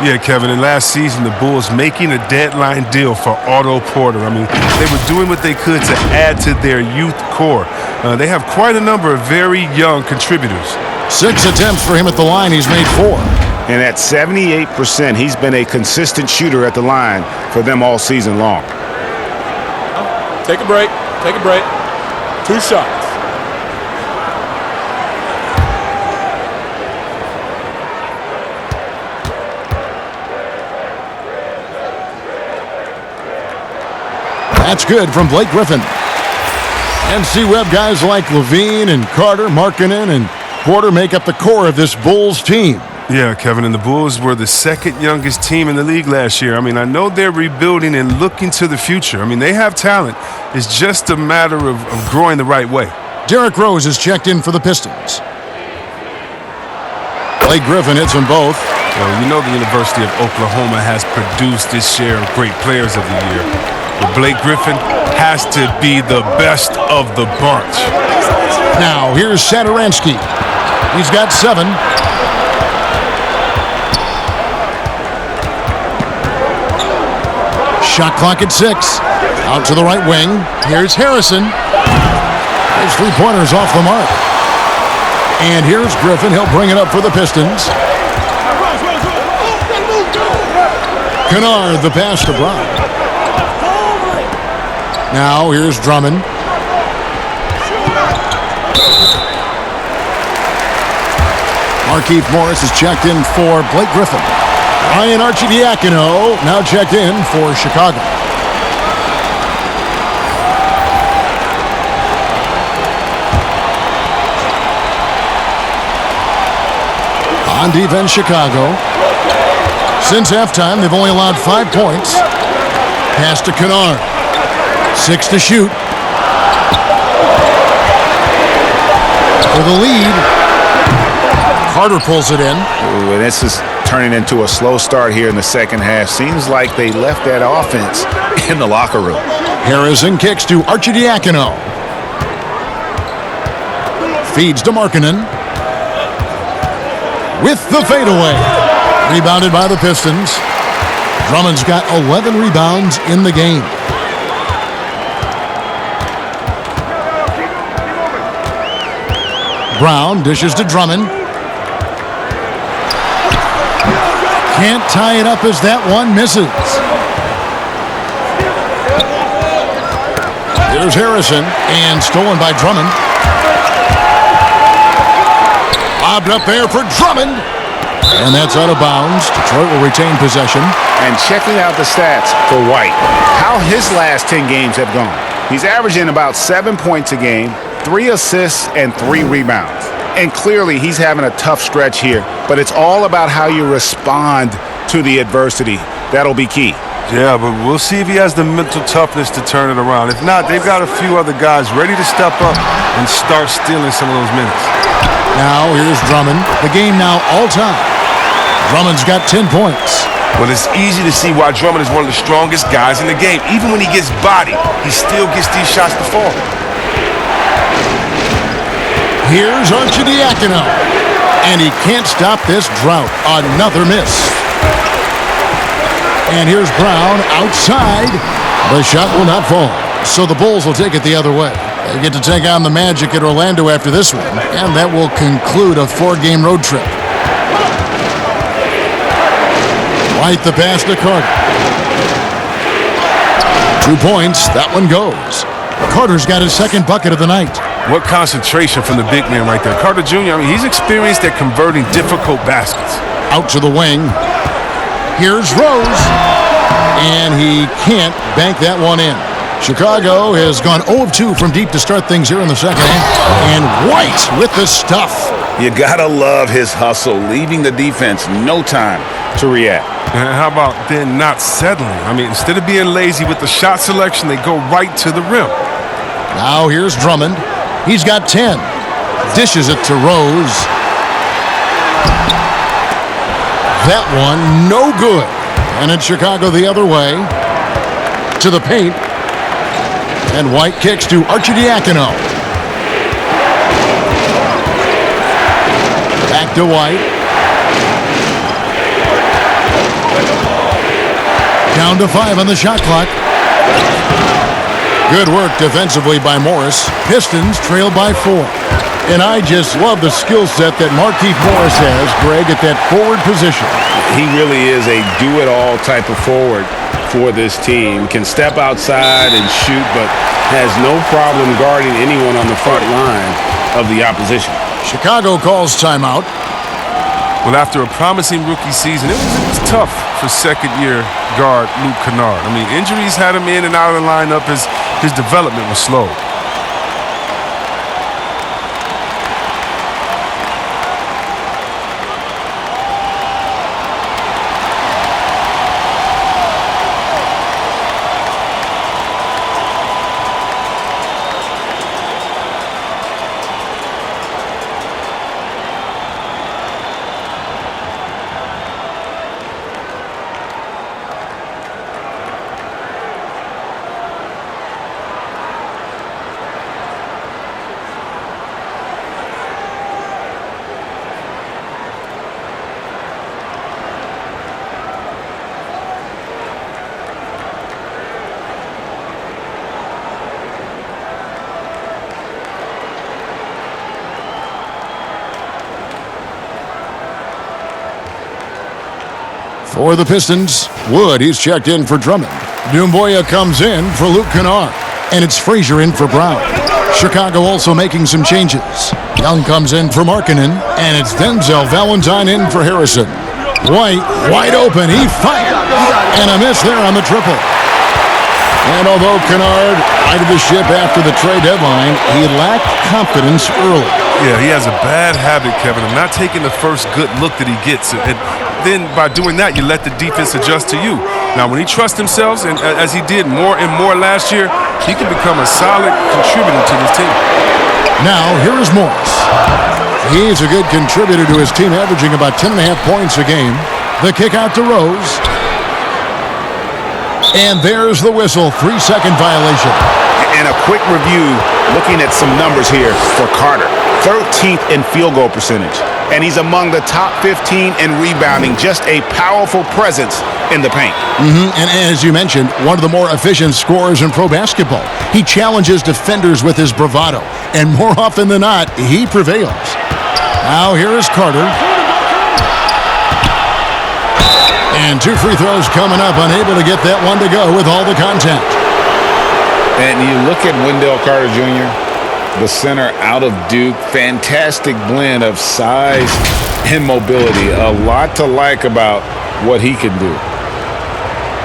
[SPEAKER 3] Yeah, Kevin, and last season, the Bulls making a deadline deal for Otto Porter. I mean, they were doing what they could to add to their youth core. They have quite a number of very young contributors.
[SPEAKER 1] 6 attempts for him at the line. He's made 4.
[SPEAKER 2] And at 78%, he's been a consistent shooter at the line for them all season long.
[SPEAKER 9] Take a break. Take a break. 2 shots.
[SPEAKER 1] That's good from Blake Griffin. And C-Web guys like Levine and Carter, Markkanen, and Porter make up the core of this Bulls team.
[SPEAKER 3] Yeah, Kevin, and the Bulls were the second youngest team in the league last year. I mean, I know they're rebuilding and looking to the future. I mean, they have talent. It's just a matter of growing the right way.
[SPEAKER 1] Derrick Rose is checked in for the Pistons. Blake Griffin hits them both.
[SPEAKER 3] Well, you know the University of Oklahoma has produced its share of great players of the year. But Blake Griffin has to be the best of the bunch.
[SPEAKER 1] Now, here's Satoransky. He's got 7. Shot clock at 6. Out to the right wing. Here's Harrison. His 3-pointers off the mark. And here's Griffin. He'll bring it up for the Pistons. Kennard, the pass to Brown. Now here's Drummond. Markieff Morris is checked in for Blake Griffin. Ryan Arcidiacono now checked in for Chicago. On defense, Chicago. Since halftime, they've only allowed 5 points. Pass to Kennard. 6 to shoot. For the lead. Carter pulls it in.
[SPEAKER 2] Ooh, and this is turning into a slow start here in the second half. Seems like they left that offense in the locker room.
[SPEAKER 1] Harrison kicks to Arcidiacono. Feeds to Markkanen. With the fadeaway. Rebounded by the Pistons. Drummond's got 11 rebounds in the game. Brown dishes to Drummond. Can't tie it up as that one misses. Here's Harrison, and stolen by Drummond. Lobbed up there for Drummond. And that's out of bounds. Detroit will retain possession.
[SPEAKER 2] And checking out the stats for White, how his last 10 games have gone. He's averaging about 7 points a game, 3 assists, and 3 rebounds. And clearly, he's having a tough stretch here. But it's all about how you respond to the adversity. That'll be key.
[SPEAKER 3] Yeah, but we'll see if he has the mental toughness to turn it around. If not, they've got a few other guys ready to step up and start stealing some of those minutes.
[SPEAKER 1] Now, here's Drummond. The game now all-time. Drummond's got 10 points.
[SPEAKER 3] Well, it's easy to see why Drummond is one of the strongest guys in the game. Even when he gets bodied, he still gets these shots to fall.
[SPEAKER 1] Here's Arcidiacono. And he can't stop this drought. Another miss. And here's Brown outside. The shot will not fall. So the Bulls will take it the other way. They get to take on the Magic at Orlando after this one. And that will conclude a 4-game road trip. White the pass to Carter. 2 points. That one goes. Carter's got his second bucket of the night.
[SPEAKER 3] What concentration from the big man right there. Carter Jr., I mean, he's experienced at converting difficult baskets.
[SPEAKER 1] Out to the wing. Here's Rose. And he can't bank that one in. Chicago has gone 0 of 2 from deep to start things here in the second half. And White with the stuff.
[SPEAKER 2] You gotta love his hustle, leaving the defense no time to react.
[SPEAKER 3] And how about then not settling? I mean, instead of being lazy with the shot selection, they go right to the rim.
[SPEAKER 1] Now here's Drummond. He's got 10. Dishes it to Rose. That one, no good. And it's Chicago the other way. To the paint. And White kicks to Arcidiacono. Back to White. Down to 5 on the shot clock. Good work defensively by Morris. Pistons trail by 4. And I just love the skill set that Markieff Morris has, Greg, at that forward position.
[SPEAKER 2] He really is a do-it-all type of forward for this team. Can step outside and shoot, but has no problem guarding anyone on the front line of the opposition.
[SPEAKER 1] Chicago calls timeout.
[SPEAKER 3] Well, after a promising rookie season, it was tough for second-year guard Luke Kennard. I mean, injuries had him in and out of the lineup. His development was slow.
[SPEAKER 1] For the Pistons, Wood, he's checked in for Drummond. Doumbouya comes in for Luke Kennard. And it's Frazier in for Brown. Chicago also making some changes. Young comes in for Markkanen, and it's Denzel Valentine in for Harrison. White, wide open, he fired. And a miss there on the triple. And although Kennard righted the ship after the trade deadline, he lacked confidence early.
[SPEAKER 3] Yeah, he has a bad habit, Kevin, of not taking the first good look that he gets. And then by doing that, you let the defense adjust to you. Now, when he trusts himself, and as he did more and more last year, he can become a solid contributor to this team.
[SPEAKER 1] Now, here is Morris. He's a good contributor to his team, averaging about 10.5 points a game. The kick out to Rose. And there's the whistle, 3-second violation.
[SPEAKER 2] And a quick review, looking at some numbers here for Carter. 13th in field goal percentage. And he's among the top 15 in rebounding. Just a powerful presence in the paint.
[SPEAKER 1] And as you mentioned, one of the more efficient scorers in pro basketball. He challenges defenders with his bravado. And more often than not, he prevails. Now here is Carter. And 2 free throws coming up, unable to get that one to go with all the contact.
[SPEAKER 2] And you look at Wendell Carter Jr., the center out of Duke. Fantastic blend of size and mobility. A lot to like about what he can do.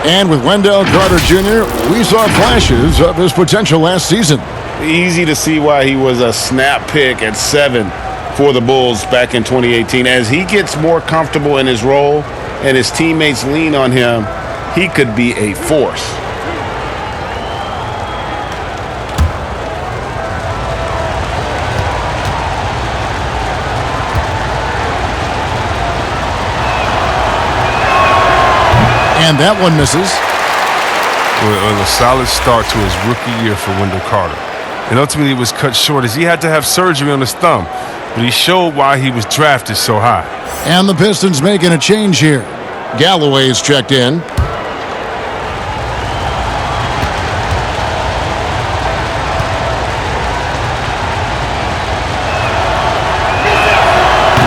[SPEAKER 1] And with Wendell Carter Jr., we saw flashes of his potential last season.
[SPEAKER 2] Easy to see why he was a snap pick at 7 for the Bulls back in 2018. As he gets more comfortable in his role and his teammates lean on him, he could be a force.
[SPEAKER 1] And that one misses.
[SPEAKER 3] Well, a solid start to his rookie year for Wendell Carter. And ultimately it was cut short as he had to have surgery on his thumb. But he showed why he was drafted so high.
[SPEAKER 1] And the Pistons making a change here. Galloway's checked in.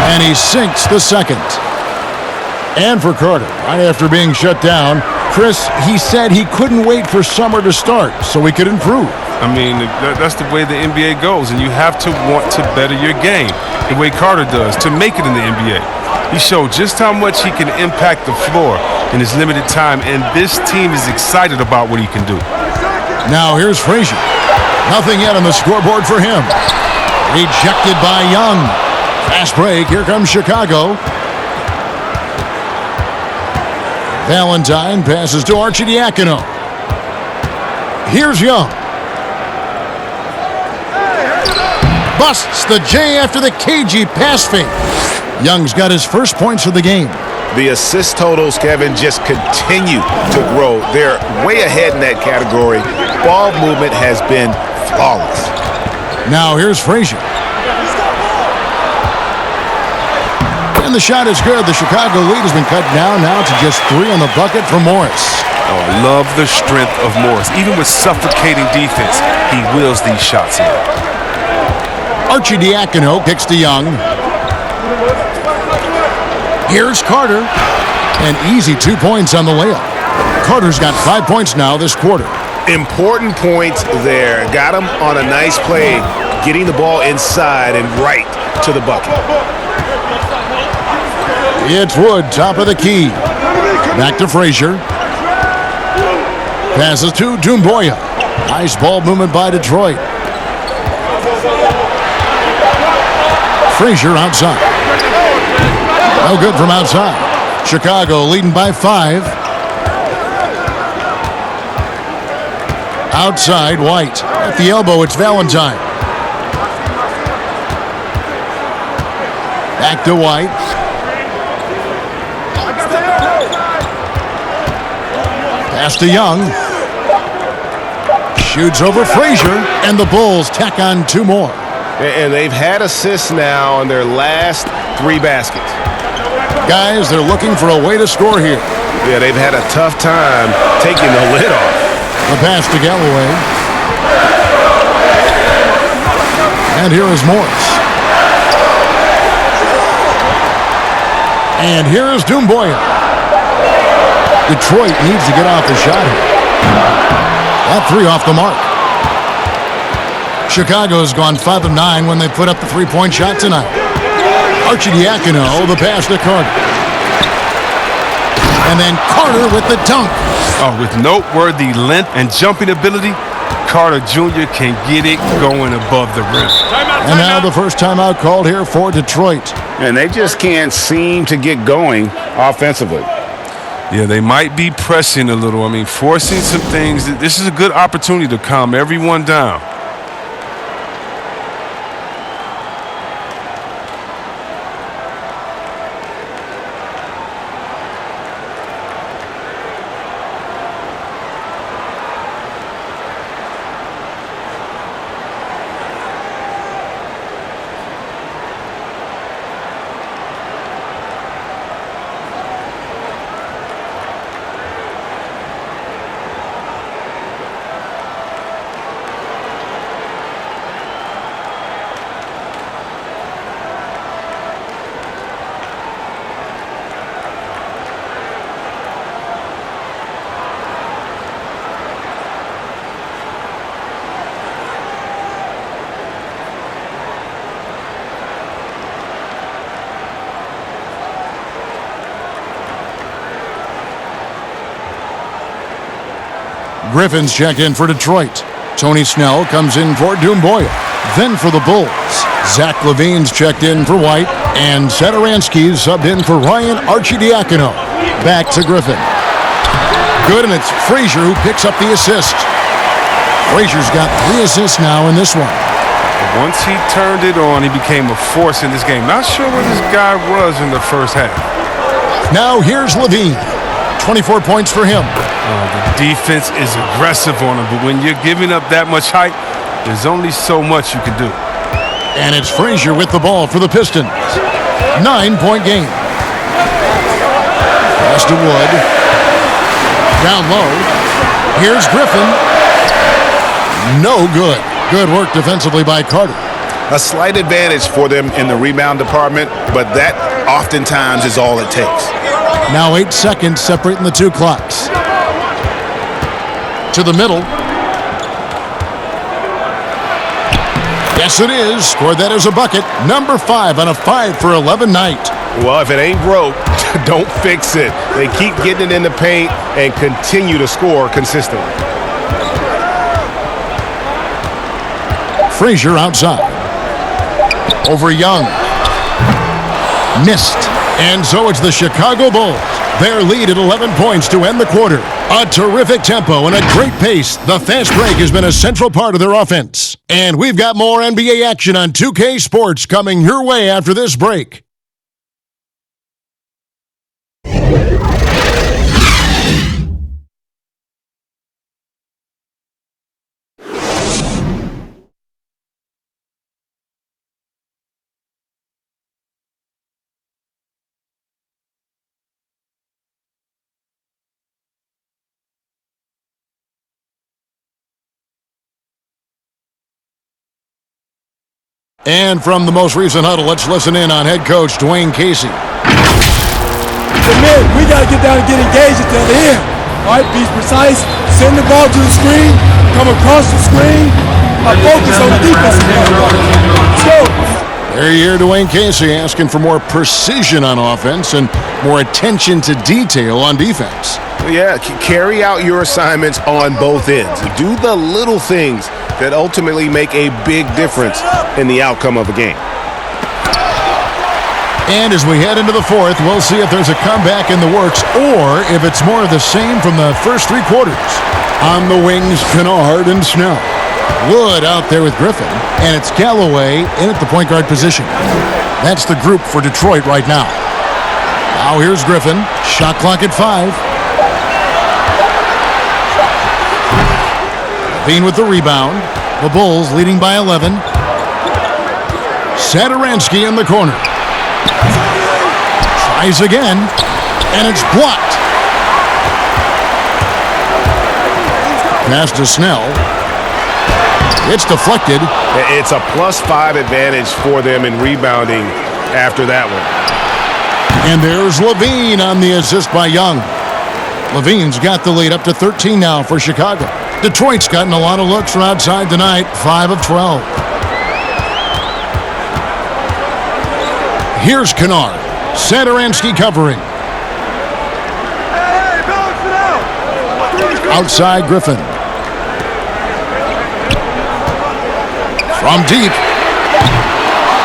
[SPEAKER 1] And he sinks the second. And for Carter, right after being shut down, Chris, he said he couldn't wait for summer to start so he could improve.
[SPEAKER 3] I mean, that's the way the NBA goes, and you have to want to better your game the way Carter does to make it in the NBA. He showed just how much he can impact the floor in his limited time, and this team is excited about what he can do.
[SPEAKER 1] Now here's Frazier. Nothing yet on the scoreboard for him. Rejected by Young. Fast break. Here comes Chicago. Valentine passes to Arcidiacono. Here's Young. Busts the J after the cagey pass fake. Young's got his first points of the game.
[SPEAKER 2] The assist totals, Kevin, just continue to grow. They're way ahead in that category. Ball movement has been flawless.
[SPEAKER 1] Now here's Frazier. And the shot is good. The Chicago lead has been cut down now to just 3 on the bucket for Morris.
[SPEAKER 3] Oh, I love the strength of Morris. Even with suffocating defense, he wheels these shots in.
[SPEAKER 1] Archie Diacono kicks to Young. Here's Carter. An easy 2 points on the layup. Carter's got 5 points now this quarter.
[SPEAKER 5] Important points there. Got him on a nice play, getting the ball inside and right to the bucket.
[SPEAKER 1] It's Wood, top of the key. Back to Frazier. Passes to Doumbouya. Nice ball movement by Detroit. Frazier outside. No good from outside. Chicago leading by 5. Outside, White. At the elbow, it's Valentine. Back to White. Pass to Young. Shoots over Frazier, and the Bulls tack on 2 more.
[SPEAKER 5] And they've had assists now on their last 3 baskets.
[SPEAKER 1] Guys, they're looking for a way to score here.
[SPEAKER 5] Yeah, they've had a tough time taking the lid off.
[SPEAKER 1] The pass to Galloway. And here is Morris. And here is Doumbouya. Detroit needs to get off the shot here. That 3 off the mark. Chicago's gone 5 of 9 when they put up the 3-point shot tonight. Archie Diacono, the pass to Carter. And then Carter with the dunk.
[SPEAKER 3] Oh, with noteworthy length and jumping ability, Carter Jr. can get it going above the rim.
[SPEAKER 1] And now the first timeout called here for Detroit.
[SPEAKER 2] And they just can't seem to get going offensively.
[SPEAKER 3] Yeah, they might be pressing a little. I mean, forcing some things. This is a good opportunity to calm everyone down.
[SPEAKER 1] Griffin's checked in for Detroit. Tony Snell comes in for Doumbouya. Then for the Bulls, Zach LaVine's checked in for White, and Satoransky's subbed in for Ryan Arcidiacono. Back to Griffin. Good, and it's Frazier who picks up the assist. Frazier's got 3 assists now in this one.
[SPEAKER 3] Once he turned it on, he became a force in this game. Not sure where this guy was in the first half.
[SPEAKER 1] Now here's LaVine. 24 points for him.
[SPEAKER 3] The defense is aggressive on him, but when you're giving up that much height, there's only so much you can do.
[SPEAKER 1] And it's Frazier with the ball for the Pistons. 9-point game. Pass to Wood. Down low. Here's Griffin. No good. Good work defensively by Carter.
[SPEAKER 2] A slight advantage for them in the rebound department, but that oftentimes is all it takes.
[SPEAKER 1] Now 8 seconds separating the 2 clocks. To the middle. Yes, it is. Scored that as a bucket. Number 5 on a 5 for 11 night.
[SPEAKER 5] Well, if it ain't broke, don't fix it. They keep getting it in the paint and continue to score consistently.
[SPEAKER 1] Frazier outside. Over Young. Missed. And so it's the Chicago Bulls. Their lead at 11 points to end the quarter. A terrific tempo and a great pace. The fast break has been a central part of their offense. And we've got more NBA action on 2K Sports coming your way after this break. And from the most recent huddle, let's listen in on head coach Dwayne Casey.
[SPEAKER 11] Men, we got to get down and get engaged at the other end. All right, be precise, send the ball to the screen, come across the screen, focus on the defense. Let's go.
[SPEAKER 1] There you hear Dwayne Casey asking for more precision on offense and more attention to detail on defense.
[SPEAKER 5] Yeah, carry out your assignments on both ends. Do the little things that ultimately make a big difference in the outcome of a game.
[SPEAKER 1] And as we head into the fourth, we'll see if there's a comeback in the works or if it's more of the same from the first three quarters. On the wings, Kennard and Snell. Wood out there with Griffin, and it's Galloway in at the point guard position. That's the group for Detroit right now. Now here's Griffin. Shot clock at 5. Levine with the rebound. The Bulls leading by 11. Satoransky in the corner. Tries again, and it's blocked. Pass to Snell. It's deflected.
[SPEAKER 5] It's a +5 advantage for them in rebounding after that one.
[SPEAKER 1] And there's Levine on the assist by Young. Levine's got the lead up to 13 now for Chicago. Detroit's gotten a lot of looks from outside tonight, 5 of 12. Here's Kennard. Satoransky covering. Outside Griffin. From deep.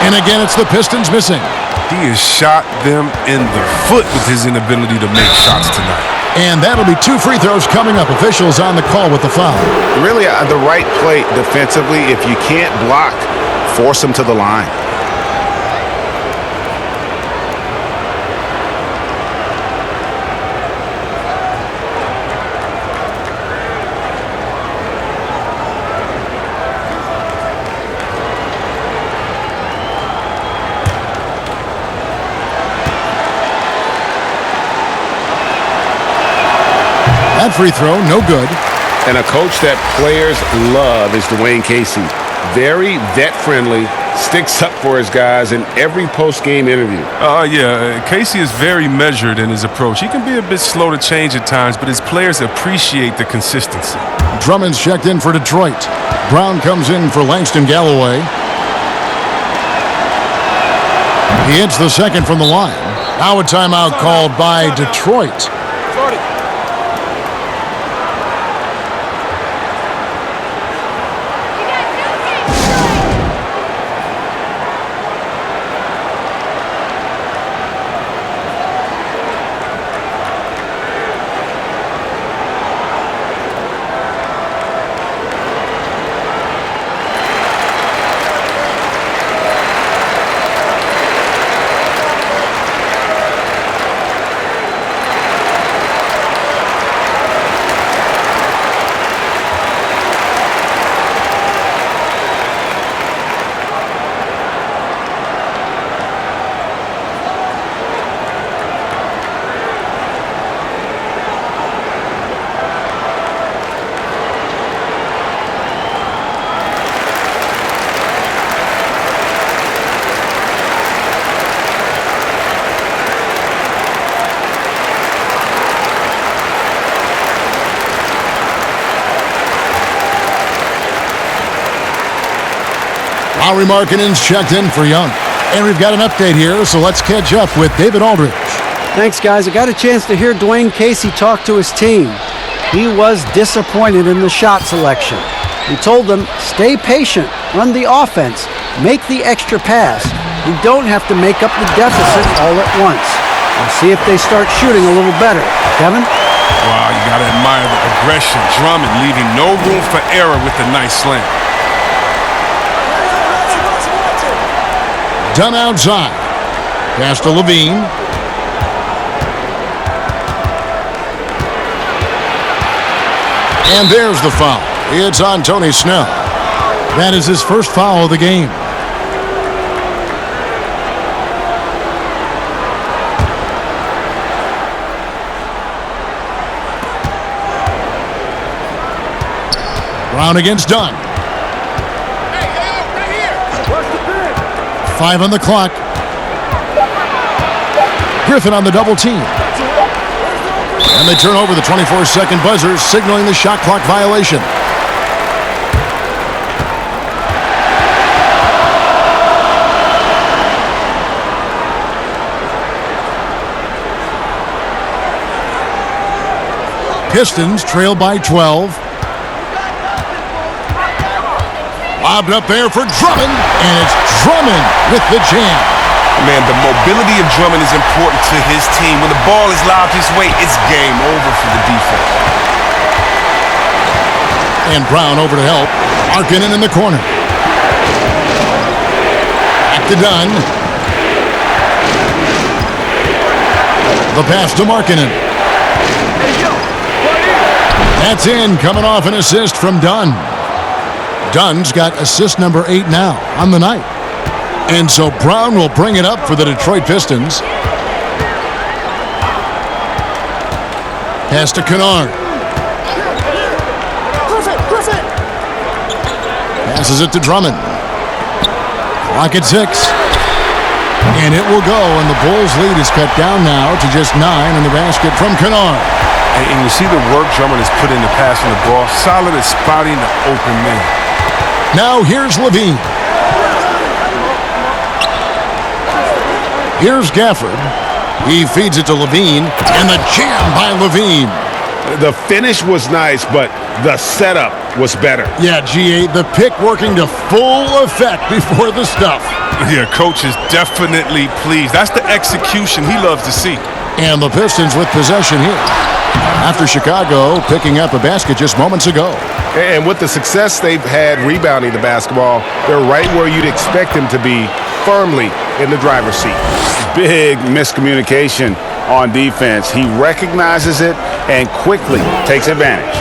[SPEAKER 1] And again, it's the Pistons missing.
[SPEAKER 3] He has shot them in the foot with his inability to make shots tonight.
[SPEAKER 1] And that'll be 2 free throws coming up. Officials on the call with the foul.
[SPEAKER 5] Really, the right play defensively. If you can't block, force them to the line.
[SPEAKER 1] That free throw, no good.
[SPEAKER 5] And a coach that players love is Dwayne Casey. Very vet-friendly, sticks up for his guys in every post-game interview.
[SPEAKER 3] Casey is very measured in his approach. He can be a bit slow to change at times, but his players appreciate the consistency.
[SPEAKER 1] Drummond's checked in for Detroit. Brown comes in for Langston Galloway. He hits the second from the line. Now a timeout called by Detroit. Lauri Markkanen's checked in for Young. And we've got an update here, so let's catch up with David Aldridge.
[SPEAKER 4] Thanks, guys. I got a chance to hear Dwayne Casey talk to his team. He was disappointed in the shot selection. He told them, stay patient, run the offense, make the extra pass. You don't have to make up the deficit all at once. We'll see if they start shooting a little better. Kevin?
[SPEAKER 3] Wow, you got to admire the aggression. Drummond leaving no room for error with the nice slam.
[SPEAKER 1] Done outside. Pass to Levine. And there's the foul. It's on Tony Snell. That is his first foul of the game. Brown against Dunn. 5 on the clock. Griffin on the double team. And they turn over the 24-second buzzer, signaling the shot clock violation. Pistons trail by 12. Lobbed up there for Drummond, and it's Drummond with the jam.
[SPEAKER 5] Man, the mobility of Drummond is important to his team. When the ball is lobbed his way, it's game over for the defense.
[SPEAKER 1] And Brown over to help. Markkanen in the corner. Back to Dunn. The pass to Markkanen. That's in, coming off an assist from Dunn. Dunn's got assist number 8 now on the night. And so Brown will bring it up for the Detroit Pistons. Pass to Kennard. Passes it to Drummond. Clock at 6. And it will go, and the Bulls' lead is cut down now to just 9 in the basket from Kennard.
[SPEAKER 3] And you see the work Drummond has put into passing the ball. Solid at spotting the open man.
[SPEAKER 1] Now here's Levine. Here's Gafford. He feeds it to Levine, and the jam by Levine.
[SPEAKER 2] The finish was nice, but the setup was better.
[SPEAKER 1] Yeah, G.A., the pick working to full effect before the stuff.
[SPEAKER 3] Yeah, coach is definitely pleased. That's the execution he loves to see.
[SPEAKER 1] And the Pistons with possession here, after Chicago picking up a basket just moments ago.
[SPEAKER 5] And with the success they've had rebounding the basketball, they're right where you'd expect them to be, firmly in the driver's seat.
[SPEAKER 2] Big miscommunication on defense. He recognizes it and quickly takes advantage.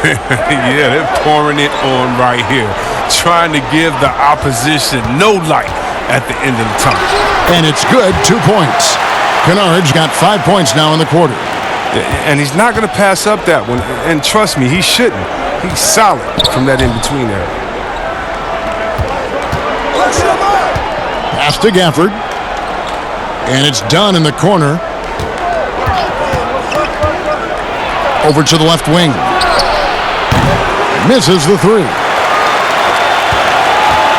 [SPEAKER 3] Yeah, they're pouring it on right here, trying to give the opposition no light at the end of the tunnel.
[SPEAKER 1] And it's good, 2 points. Kennard's got 5 points now in the quarter.
[SPEAKER 3] And he's not going to pass up that one. And trust me, he shouldn't. He's solid from that in-between area.
[SPEAKER 1] Pass to Gafford. And it's done in the corner. Over to the left wing. Misses the 3.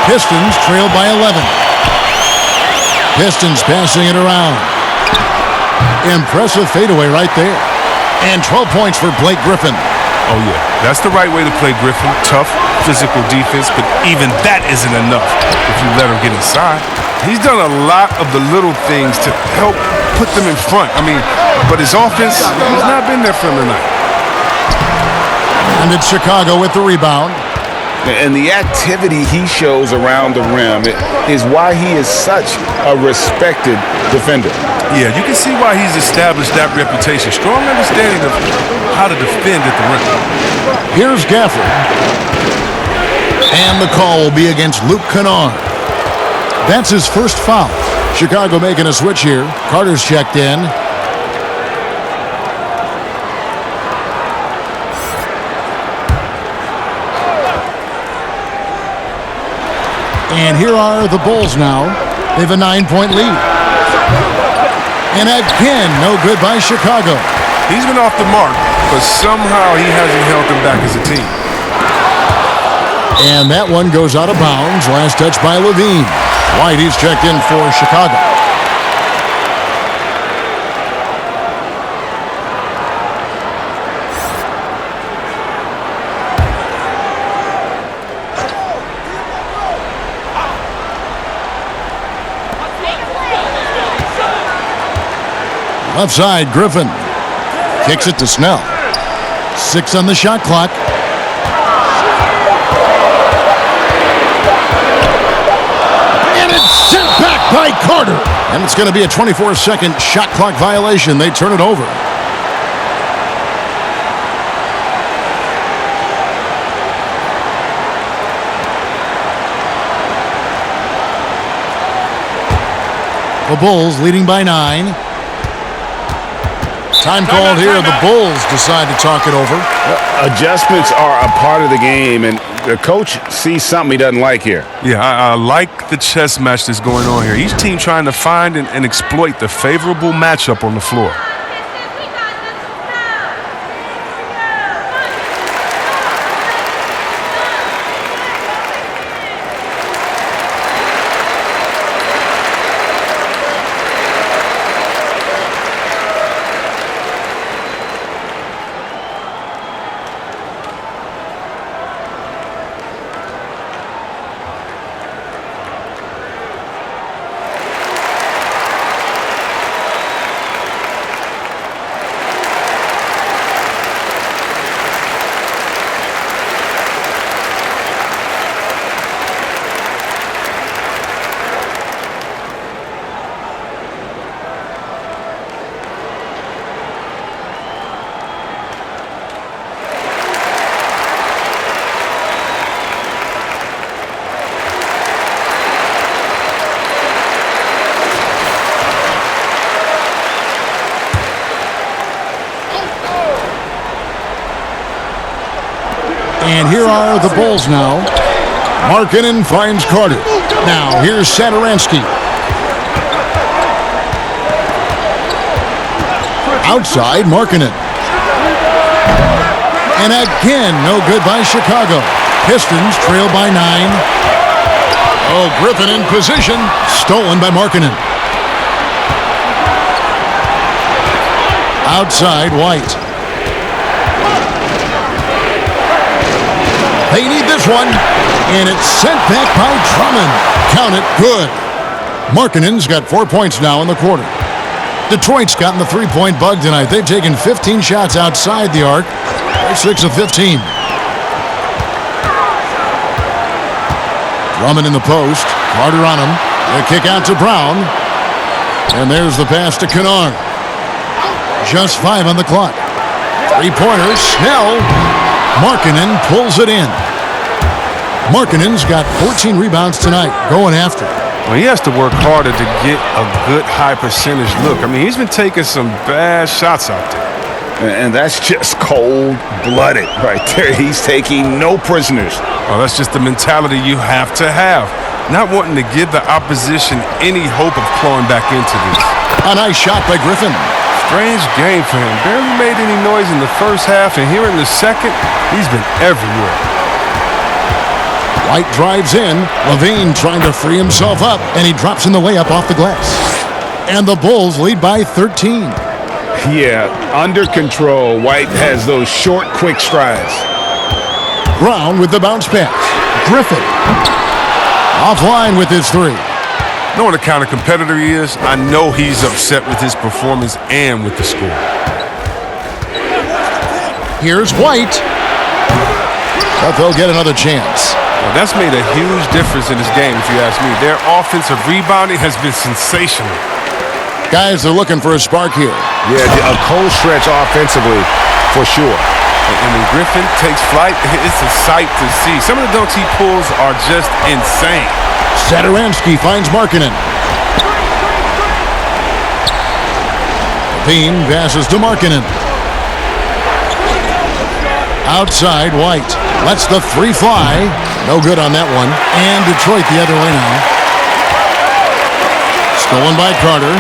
[SPEAKER 1] Pistons trail by 11. Pistons passing it around. Impressive fadeaway right there. And 12 points for Blake Griffin.
[SPEAKER 3] Oh, yeah. That's the right way to play Griffin. Tough, physical defense, but even that isn't enough if you let him get inside. He's done a lot of the little things to help put them in front. But his offense has not been there for him tonight.
[SPEAKER 1] And it's Chicago with the rebound.
[SPEAKER 2] And the activity he shows around the rim is why he is such a respected defender.
[SPEAKER 3] Yeah, you can see why he's established that reputation. Strong understanding of how to defend at the rim.
[SPEAKER 1] Here's Gafford. And the call will be against Luke Kennard. That's his first foul. Chicago making a switch here. Carter's checked in. And here are the Bulls now. They have a 9-point lead. And again, no good by Chicago.
[SPEAKER 3] He's been off the mark, but somehow he hasn't held them back as a team.
[SPEAKER 1] And that one goes out of bounds. Last touch by Levine. White, he's checked in for Chicago. Left side, Griffin. Kicks it to Snell. 6 on the shot clock. And it's sent back by Carter. And it's going to be a 24-second shot clock violation. They turn it over. The Bulls leading by 9. Time called here. The Bulls decide to talk it over.
[SPEAKER 2] Adjustments are a part of the game, and The coach sees something he doesn't like here.
[SPEAKER 3] Yeah, I like the chess match that's going on here. Each team trying to find and exploit the favorable matchup on the floor.
[SPEAKER 1] And here are the Bulls now. Markkanen finds Carter. Now here's Satoransky. Outside, Markkanen. And again, no good by Chicago. Pistons trail by 9. Oh, Griffin in position. Stolen by Markkanen. Outside, White. They need this one, and it's sent back by Drummond. Count it, good. Markkanen's got 4 points now in the quarter. Detroit's gotten the three-point bug tonight. They've taken 15 shots outside the arc. They're 6 of 15. Drummond in the post. Carter on him. The kick out to Brown. And there's the pass to Kennard. Just 5 on the clock. Three-pointer, Snell. Markkanen pulls it in. Markkanen's got 14 rebounds tonight, going after.
[SPEAKER 3] Well, he has to work harder to get a good high percentage look. I mean, he's been taking some bad shots out there.
[SPEAKER 2] And that's just cold-blooded right there. He's taking no prisoners.
[SPEAKER 3] Oh, that's just the mentality you have to have. Not wanting to give the opposition any hope of clawing back into this.
[SPEAKER 1] A nice shot by Griffin.
[SPEAKER 3] Strange game for him. Barely made any noise in the first half, and here in the second, he's been everywhere.
[SPEAKER 1] White drives in. Levine trying to free himself up, and he drops in the layup off the glass. And the Bulls lead by 13.
[SPEAKER 2] Yeah, under control. White has those short, quick strides.
[SPEAKER 1] Brown with the bounce pass. Griffin offline with his three.
[SPEAKER 3] Knowing the kind of competitor he is, I know he's upset with his performance and with the score.
[SPEAKER 1] Here's White. But they'll get another chance.
[SPEAKER 3] Well, that's made a huge difference in this game, if you ask me. Their offensive rebounding has been sensational.
[SPEAKER 1] Guys are looking for a spark here.
[SPEAKER 5] Yeah, a cold stretch offensively, for sure.
[SPEAKER 3] And when Griffin takes flight, it's a sight to see. Some of the dunks he pulls are just insane.
[SPEAKER 1] Satoransky finds Markkanen. Levine passes to Markkanen. Outside, White lets the three fly. No good on that one. And Detroit the other way now. Stolen by Carter.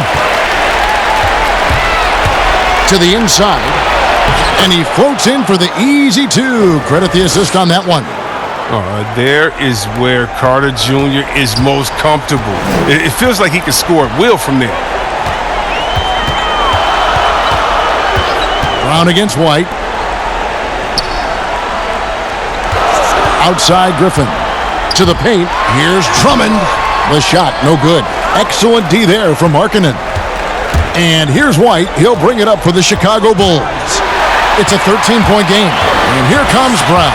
[SPEAKER 1] To the inside. And he floats in for the easy two. Credit the assist on that one.
[SPEAKER 3] There is where Carter Jr. is most comfortable. It feels like he can score at will from there.
[SPEAKER 1] Brown against White. Outside Griffin. To the paint. Here's Drummond. The shot, no good. Excellent D there from Markkanen. And here's White. He'll bring it up for the Chicago Bulls. It's a 13-point game. And here comes Brown,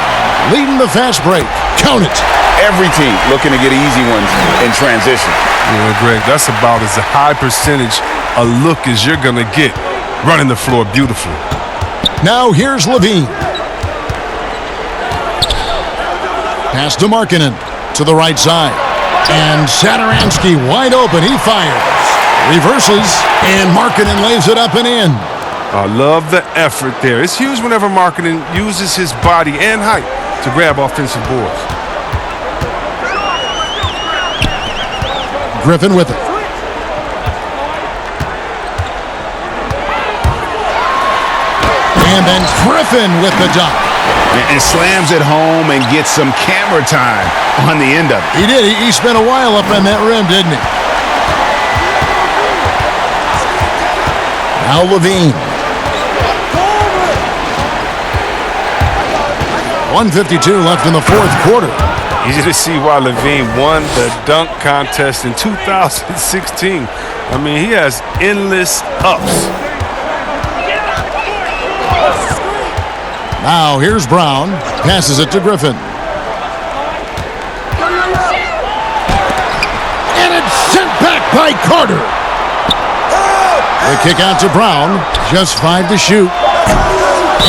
[SPEAKER 1] leading the fast break. Count it.
[SPEAKER 2] Every team looking to get easy ones in transition.
[SPEAKER 3] Yeah, Greg, that's about as a high percentage a look as you're going to get. Running the floor beautifully.
[SPEAKER 1] Now here's Levine. Pass to Markkanen to the right side. And Satoransky wide open. He fires. Reverses. And Markkanen lays it up and in.
[SPEAKER 3] I love the effort there. It's huge whenever Markkanen uses his body and height to grab offensive boards.
[SPEAKER 1] Griffin with it. And then Griffin with the dunk.
[SPEAKER 2] And slams it home and gets some camera time on the end of it.
[SPEAKER 1] He did. He spent a while up on that rim, didn't he? Now Levine. 1:52 left in the fourth quarter.
[SPEAKER 3] Easy to see why Levine won the dunk contest in 2016. I mean, he has endless ups.
[SPEAKER 1] Now here's Brown. Passes it to Griffin. And it's sent back by Carter. The kick out to Brown. Just 5 to shoot.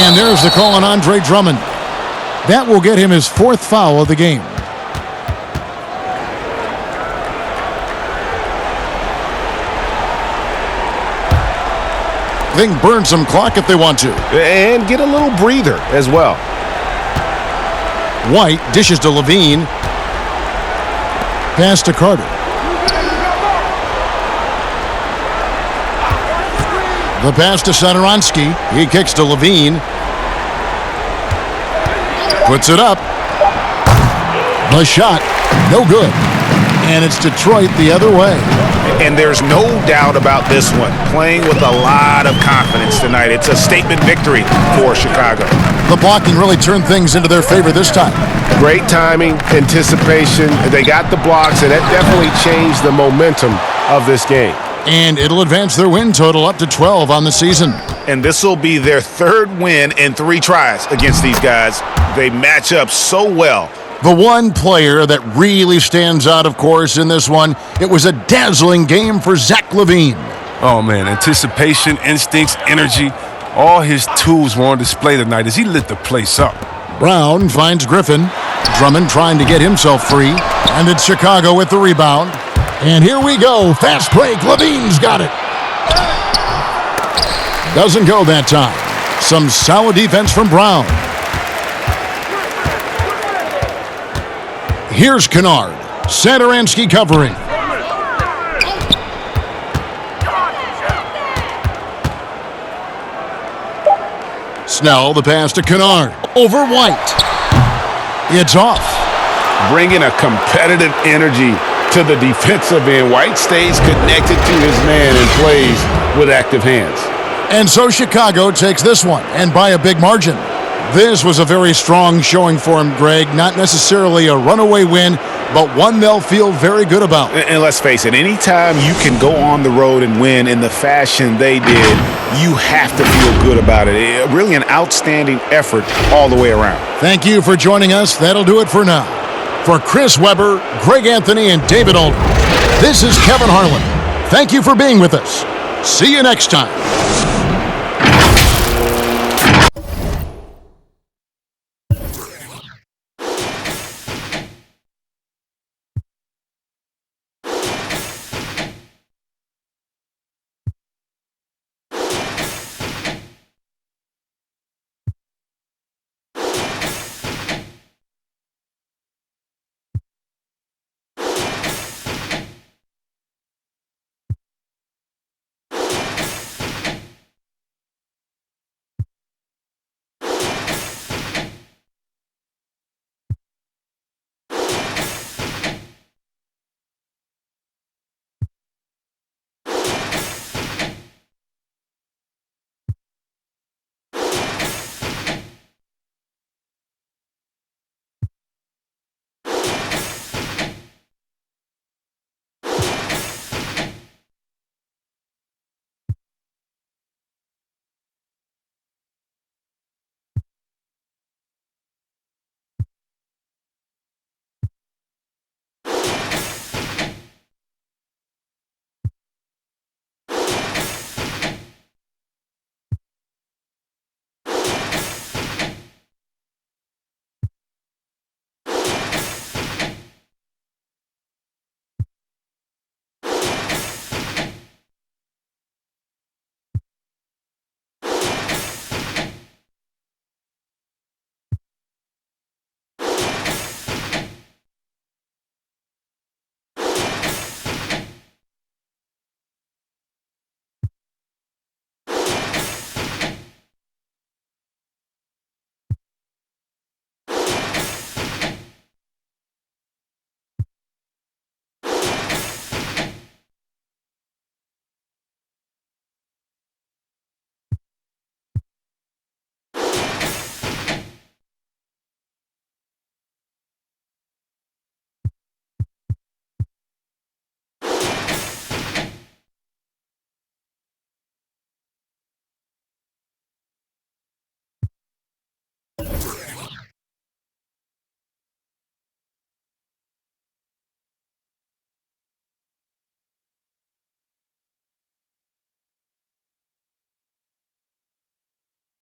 [SPEAKER 1] And there's the call on Andre Drummond. That will get him his 4th foul of the game. They can burn some clock if they want to.
[SPEAKER 2] And get a little breather as well.
[SPEAKER 1] White dishes to Levine. Pass to Carter. The pass to Satoransky. He kicks to Levine. Puts it up. The shot, no good. And it's Detroit the other way.
[SPEAKER 2] And there's no doubt about this one. Playing with a lot of confidence tonight. It's a statement victory for Chicago.
[SPEAKER 1] The blocking really turned things into their favor this time.
[SPEAKER 5] Great timing, anticipation. They got the blocks, and that definitely changed the momentum of this game.
[SPEAKER 1] And it'll advance their win total up to 12 on the season.
[SPEAKER 2] And this will be their 3rd win in 3 tries against these guys. They match up so well.
[SPEAKER 1] The one player that really stands out, of course, in this one, it was a dazzling game for Zach LaVine.
[SPEAKER 3] Oh, man, anticipation, instincts, energy, all his tools were on display tonight as he lit the place up.
[SPEAKER 1] Brown finds Griffin. Drummond trying to get himself free. And it's Chicago with the rebound. And here we go. Fast break. LaVine's got it. Doesn't go that time. Some solid defense from Brown. Here's Kennard. Satoransky covering. Snell, the pass to Kennard. Over White. It's off.
[SPEAKER 2] Bringing a competitive energy to the defensive end. White stays connected to his man and plays with active hands.
[SPEAKER 1] And so Chicago takes this one, and by a big margin. This was a very strong showing for him, Greg. Not necessarily a runaway win, but one they'll feel very good about.
[SPEAKER 2] And let's face it, anytime you can go on the road and win in the fashion they did, you have to feel good about it. Really an outstanding effort all the way around.
[SPEAKER 1] Thank you for joining us. That'll do it for now. For Chris Webber, Greg Anthony, and David Aldridge, this is Kevin Harlan. Thank you for being with us. See you next time.